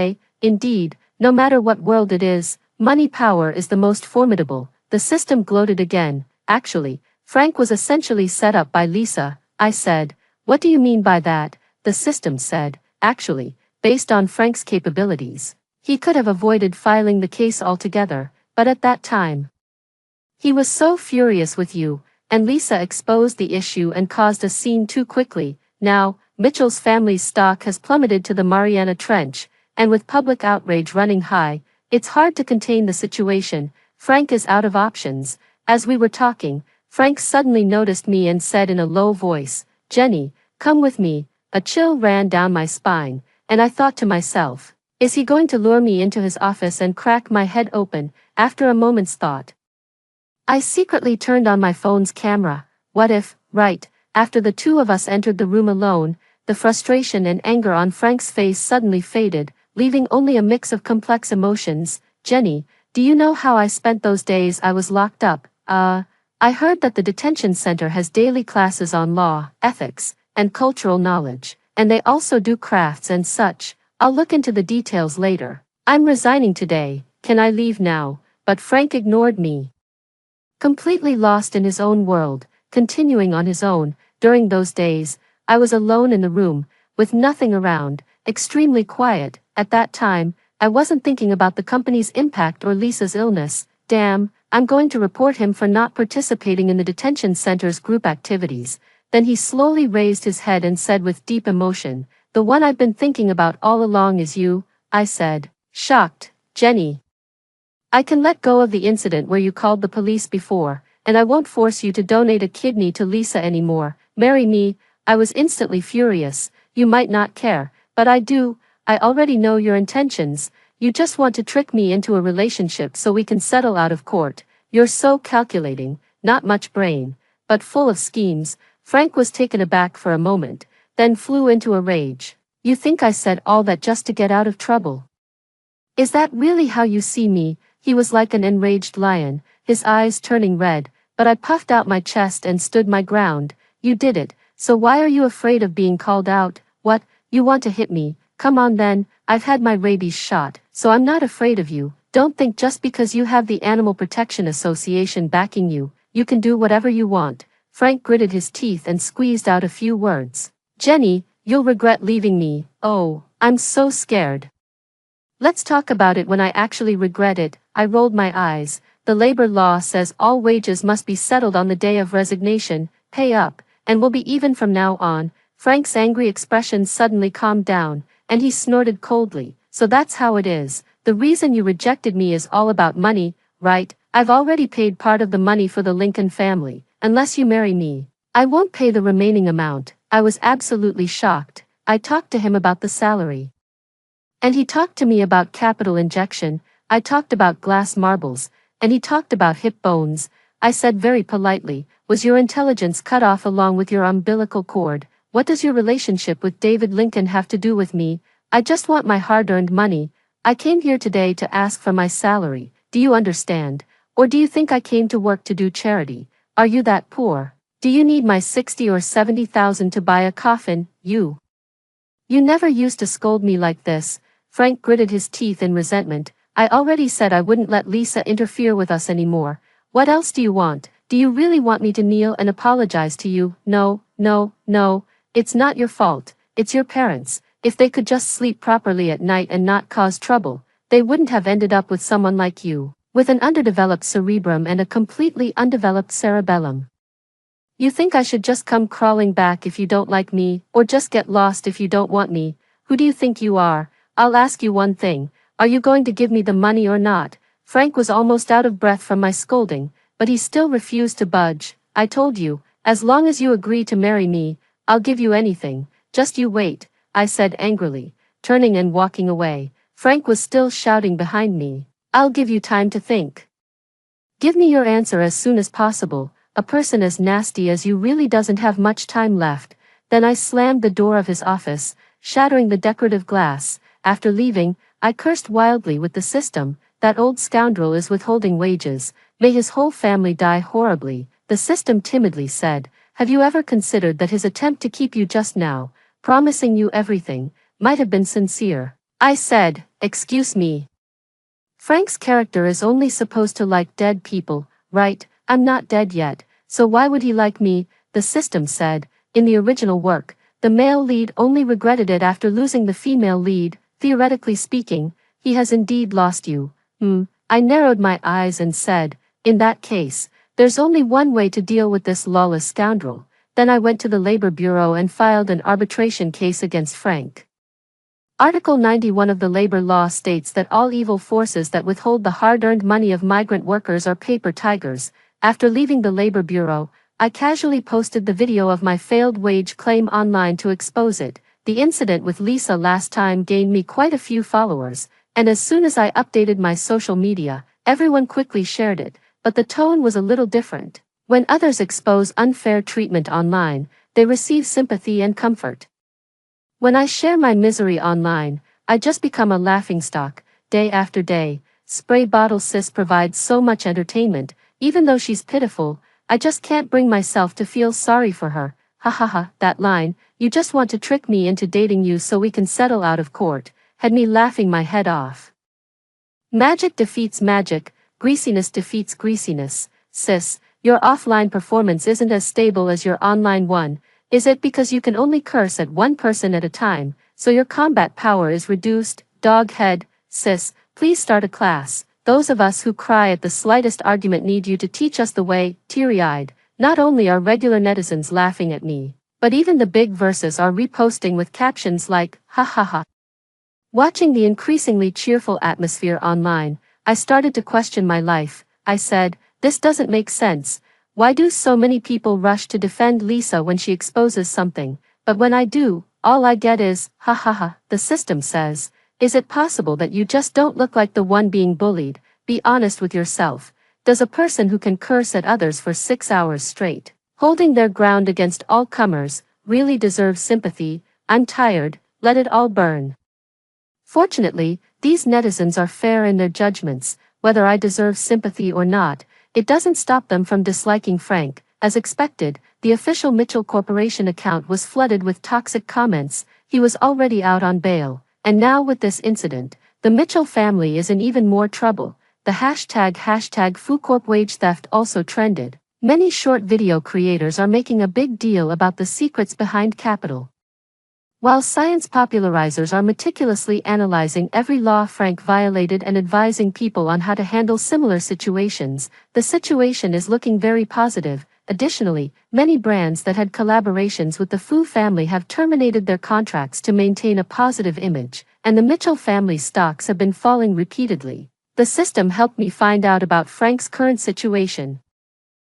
indeed, no matter what world it is, money power is the most formidable. The system gloated again. Actually, Frank was essentially set up by Lisa, I said. What do you mean by that? The system said. Actually, based on Frank's capabilities, he could have avoided filing the case altogether. But at that time, he was so furious with you, and Lisa exposed the issue and caused a scene too quickly. Now, Mitchell's family's stock has plummeted to the Mariana Trench, and with public outrage running high, it's hard to contain the situation. Frank is out of options. As we were talking, Frank suddenly noticed me and said in a low voice, "Jenny, come with me." A chill ran down my spine, and I thought to myself, is he going to lure me into his office and crack my head open? After a moment's thought, I secretly turned on my phone's camera. What if, right, after the two of us entered the room alone, the frustration and anger on Frank's face suddenly faded, leaving only a mix of complex emotions? Jenny, do you know how I spent those days I was locked up? I heard that the detention center has daily classes on law, ethics, and cultural knowledge, and they also do crafts and such. I'll look into the details later. I'm resigning today. Can I leave now? But Frank ignored me. Completely lost in his own world, continuing on his own. During those days, I was alone in the room, with nothing around, extremely quiet. At that time, I wasn't thinking about the company's impact or Lisa's illness. Damn, I'm going to report him for not participating in the detention center's group activities. Then he slowly raised his head and said with deep emotion, "The one I've been thinking about all along is you," I said. Shocked, "Jenny, I can let go of the incident where you called the police before, and I won't force you to donate a kidney to Lisa anymore. Marry me." I was instantly furious. "You might not care, but I do. I already know your intentions. You just want to trick me into a relationship so we can settle out of court. You're so calculating, not much brain, but full of schemes." Frank was taken aback for a moment, then flew into a rage. "You think I said all that just to get out of trouble? Is that really how you see me?" He was like an enraged lion, his eyes turning red, but I puffed out my chest and stood my ground. "You did it, so why are you afraid of being called out? What, you want to hit me? Come on then, I've had my rabies shot, so I'm not afraid of you. Don't think just because you have the Animal Protection Association backing you, you can do whatever you want." Frank gritted his teeth and squeezed out a few words. "Jenny, you'll regret leaving me. Oh, I'm so scared. Let's talk about it when I actually regret it." I rolled my eyes. "The labor law says all wages must be settled on the day of resignation. Pay up, and we'll be even from now on." Frank's angry expression suddenly calmed down, and he snorted coldly. "So that's how it is. The reason you rejected me is all about money, right? I've already paid part of the money for the Lincoln family. Unless you marry me, I won't pay the remaining amount." I was absolutely shocked. I talked to him about the salary, and he talked to me about capital injection. I talked about glass marbles, and he talked about hip bones. I said very politely, "Was your intelligence cut off along with your umbilical cord? What does your relationship with David Lincoln have to do with me? I just want my hard-earned money. I came here today to ask for my salary. Do you understand? Or do you think I came to work to do charity? Are you that poor? Do you need my 60 or 70,000 to buy a coffin? You never used to scold me like this." Frank gritted his teeth in resentment. "I already said I wouldn't let Lisa interfere with us anymore. What else do you want? Do you really want me to kneel and apologize to you? No, no, no. It's not your fault. It's your parents. If they could just sleep properly at night and not cause trouble, they wouldn't have ended up with someone like you, with an underdeveloped cerebrum and a completely undeveloped cerebellum. You think I should just come crawling back if you don't like me, or just get lost if you don't want me? Who do you think you are? I'll ask you one thing. Are you going to give me the money or not?" Frank was almost out of breath from my scolding, but he still refused to budge. "I told you, as long as you agree to marry me, I'll give you anything. Just you wait," I said angrily, turning and walking away. Frank was still shouting behind me, "I'll give you time to think. Give me your answer as soon as possible. A person as nasty as you really doesn't have much time left." Then I slammed the door of his office, shattering the decorative glass. After leaving, I cursed wildly with the system. "That old scoundrel is withholding wages. May his whole family die horribly." The system timidly said, "Have you ever considered that his attempt to keep you just now, promising you everything, might have been sincere?" I said, "Excuse me. Frank's character is only supposed to like dead people, right? I'm not dead yet, so why would he like me?" The system said. "In the original work, the male lead only regretted it after losing the female lead. Theoretically speaking, he has indeed lost you." I narrowed my eyes and said, "In that case, there's only one way to deal with this lawless scoundrel." Then I went to the Labor Bureau and filed an arbitration case against Frank. Article 91 of the labor law states that all evil forces that withhold the hard-earned money of migrant workers are paper tigers. After leaving the Labor Bureau, I casually posted the video of my failed wage claim online to expose it. The incident with Lisa last time gained me quite a few followers, and as soon as I updated my social media, everyone quickly shared it, but the tone was a little different. When others expose unfair treatment online, they receive sympathy and comfort. When I share my misery online, I just become a laughingstock, day after day. Spray bottle sis provides so much entertainment, even though she's pitiful, I just can't bring myself to feel sorry for her. Ha ha ha, that line, "You just want to trick me into dating you so we can settle out of court," had me laughing my head off. Magic defeats magic, greasiness defeats greasiness. Sis, your offline performance isn't as stable as your online one. Is it because you can only curse at one person at a time, so your combat power is reduced? Dog head, sis, please start a class. Those of us who cry at the slightest argument need you to teach us the way. Teary-eyed. Not only are regular netizens laughing at me, but even the big verses are reposting with captions like, ha ha ha. Watching the increasingly cheerful atmosphere online, I started to question my life. I said, this doesn't make sense. Why do so many people rush to defend Lisa when she exposes something, but when I do, all I get is, ha ha ha, the system says. Is it possible that you just don't look like the one being bullied? Be honest with yourself. Does a person who can curse at others for 6 hours straight, holding their ground against all comers, really deserve sympathy? I'm tired, let it all burn. Fortunately, these netizens are fair in their judgments. Whether I deserve sympathy or not, it doesn't stop them from disliking Frank. As expected, the official Mitchell Corporation account was flooded with toxic comments. He was already out on bail, and now with this incident, the Mitchell family is in even more trouble. The hashtag #FooCorp wage theft also trended. Many short video creators are making a big deal about the secrets behind Capital. While science popularizers are meticulously analyzing every law Frank violated and advising people on how to handle similar situations, the situation is looking very positive. Additionally, many brands that had collaborations with the Fu family have terminated their contracts to maintain a positive image, and the Mitchell family stocks have been falling repeatedly. The system helped me find out about Frank's current situation,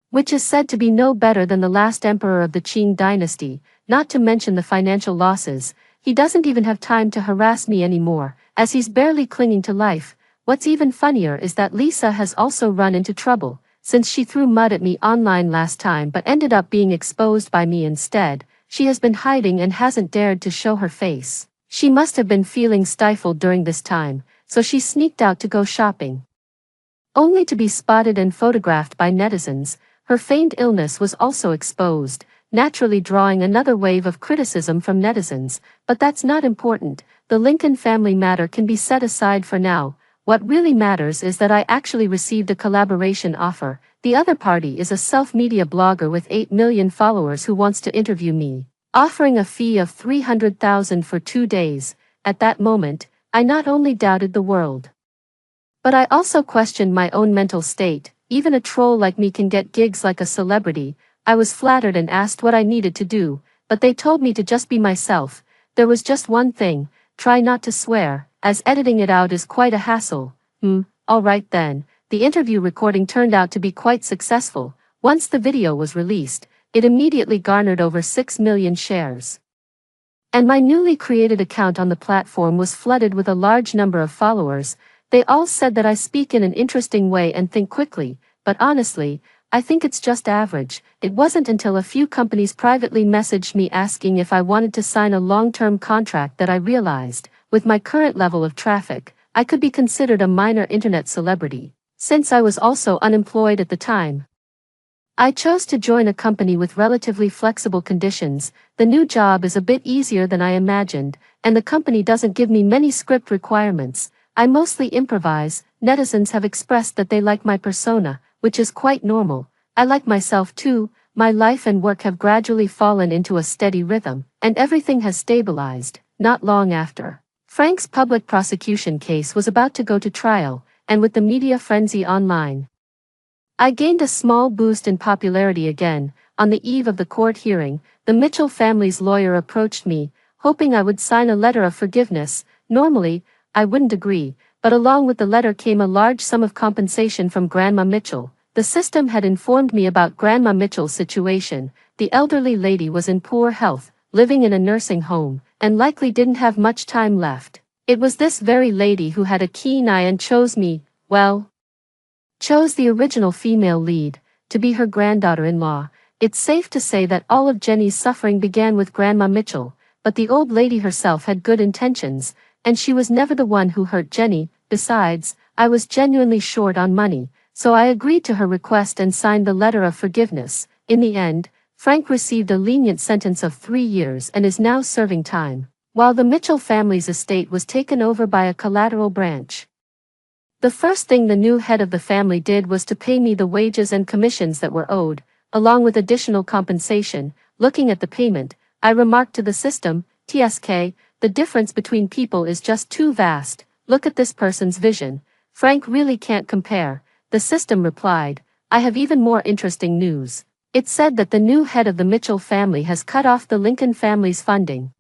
which is said to be no better than the last emperor of the Qing dynasty. Not to mention the financial losses. He doesn't even have time to harass me anymore, as he's barely clinging to life. What's even funnier is that Lisa has also run into trouble, since she threw mud at me online last time but ended up being exposed by me instead. She has been hiding and hasn't dared to show her face. She must have been feeling stifled during this time, so she sneaked out to go shopping, only to be spotted and photographed by netizens. Her feigned illness was also exposed, naturally drawing another wave of criticism from netizens, but that's not important. The Lincoln family matter can be set aside for now. What really matters is that I actually received a collaboration offer. The other party is a self-media blogger with 8 million followers who wants to interview me, offering a fee of $300,000 for 2 days. At that moment, I not only doubted the world, but I also questioned my own mental state. Even a troll like me can get gigs like a celebrity. I was flattered and asked what I needed to do, but they told me to just be myself. There was just one thing: try not to swear, as editing it out is quite a hassle. Alright then. The interview recording turned out to be quite successful. Once the video was released, it immediately garnered over 6 million shares. And my newly created account on the platform was flooded with a large number of followers. They all said that I speak in an interesting way and think quickly, but honestly, I think it's just average. It wasn't until a few companies privately messaged me asking if I wanted to sign a long-term contract that I realized, with my current level of traffic, I could be considered a minor internet celebrity, since I was also unemployed at the time. I chose to join a company with relatively flexible conditions. The new job is a bit easier than I imagined, and the company doesn't give me many script requirements. I mostly improvise. Netizens have expressed that they like my persona, which is quite normal. I like myself too. My life and work have gradually fallen into a steady rhythm, and everything has stabilized. Not long after, Frank's public prosecution case was about to go to trial, and with the media frenzy online, I gained a small boost in popularity again. On the eve of the court hearing, the Mitchell family's lawyer approached me, hoping I would sign a letter of forgiveness. Normally, I wouldn't agree, but along with the letter came a large sum of compensation from Grandma Mitchell. The system had informed me about Grandma Mitchell's situation. The elderly lady was in poor health, living in a nursing home, and likely didn't have much time left. It was this very lady who had a keen eye and chose me, chose the original female lead, to be her granddaughter-in-law. It's safe to say that all of Jenny's suffering began with Grandma Mitchell, but the old lady herself had good intentions, and she was never the one who hurt Jenny. Besides, I was genuinely short on money, so I agreed to her request and signed the letter of forgiveness. In the end, Frank received a lenient sentence of 3 years and is now serving time, while the Mitchell family's estate was taken over by a collateral branch. The first thing the new head of the family did was to pay me the wages and commissions that were owed, along with additional compensation. Looking at the payment, I remarked to the system, TSK, the difference between people is just too vast. Look at this person's vision. Frank really can't compare. The system replied, I have even more interesting news. It said that the new head of the Mitchell family has cut off the Lincoln family's funding.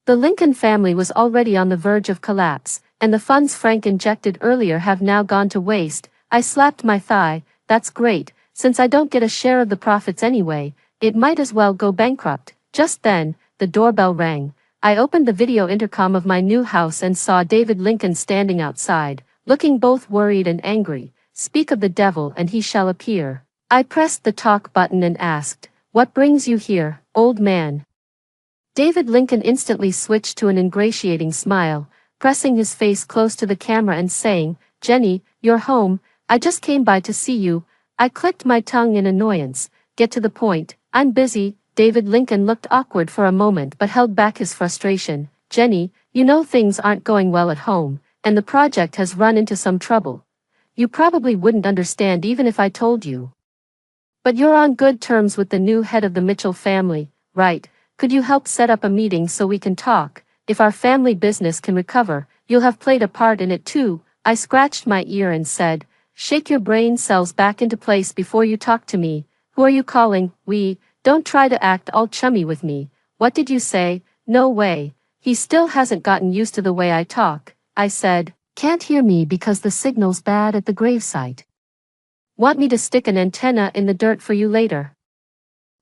The Lincoln family was already on the verge of collapse, and the funds Frank injected earlier have now gone to waste. I slapped my thigh. That's great, since I don't get a share of the profits anyway, it might as well go bankrupt. Just then, the doorbell rang. I opened the video intercom of my new house and saw David Lincoln standing outside, looking both worried and angry. Speak of the devil and he shall appear. I pressed the talk button and asked, What brings you here, old man? David Lincoln instantly switched to an ingratiating smile, pressing his face close to the camera and saying, Jenny, you're home, I just came by to see you. I clicked my tongue in annoyance. Get to the point, I'm busy. David Lincoln looked awkward for a moment but held back his frustration. Jenny, you know things aren't going well at home, and the project has run into some trouble. You probably wouldn't understand even if I told you. But you're on good terms with the new head of the Mitchell family, right? Could you help set up a meeting so we can talk? If our family business can recover, you'll have played a part in it too. I scratched my ear and said, Shake your brain cells back into place before you talk to me. Who are you calling, we? Don't try to act all chummy with me. What did you say? No way. He still hasn't gotten used to the way I talk. I said, Can't hear me because the signal's bad at the gravesite. Want me to stick an antenna in the dirt for you later?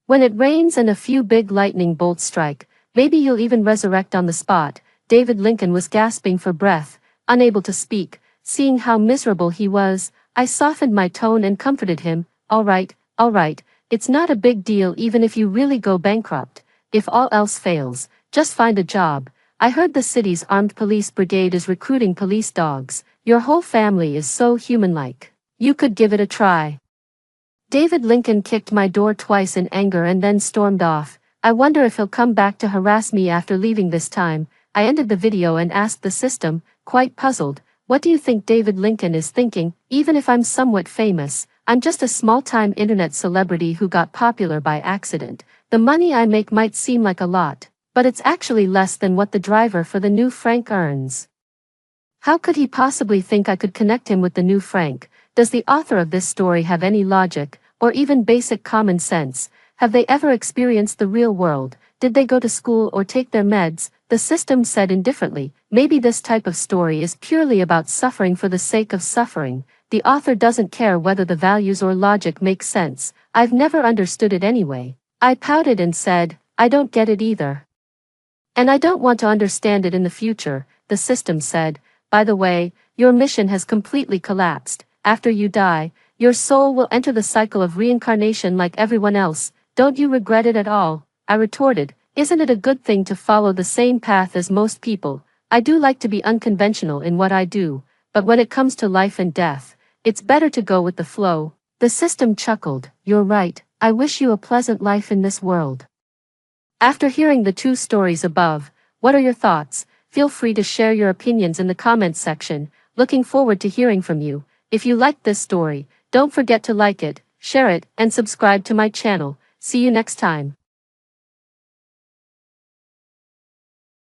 When it rains and a few big lightning bolts strike, maybe you'll even resurrect on the spot. David Lincoln was gasping for breath, unable to speak. Seeing how miserable he was, I softened my tone and comforted him. All right, it's not a big deal even if you really go bankrupt. If all else fails, just find a job. I heard the city's armed police brigade is recruiting police dogs. Your whole family is so human-like. You could give it a try. David Lincoln kicked my door twice in anger and then stormed off. I wonder if he'll come back to harass me after leaving this time. I ended the video and asked the system, quite puzzled, what do you think David Lincoln is thinking? Even if I'm somewhat famous, I'm just a small-time internet celebrity who got popular by accident. The money I make might seem like a lot, but it's actually less than what the driver for the new Frank earns. How could he possibly think I could connect him with the new Frank? Does the author of this story have any logic, or even basic common sense? Have they ever experienced the real world? Did they go to school or take their meds? The system said indifferently, maybe this type of story is purely about suffering for the sake of suffering. The author doesn't care whether the values or logic make sense. I've never understood it anyway. I pouted and said, I don't get it either. And I don't want to understand it in the future. The system said, by the way, your mission has completely collapsed. After you die, your soul will enter the cycle of reincarnation like everyone else. Don't you regret it at all? I retorted, isn't it a good thing to follow the same path as most people? I do like to be unconventional in what I do, but when it comes to life and death, it's better to go with the flow. The system chuckled, you're right, I wish you a pleasant life in this world. After hearing the two stories above, what are your thoughts? Feel free to share your opinions in the comments section. Looking forward to hearing from you. If you liked this story, don't forget to like it, share it, and subscribe to my channel. See you next time.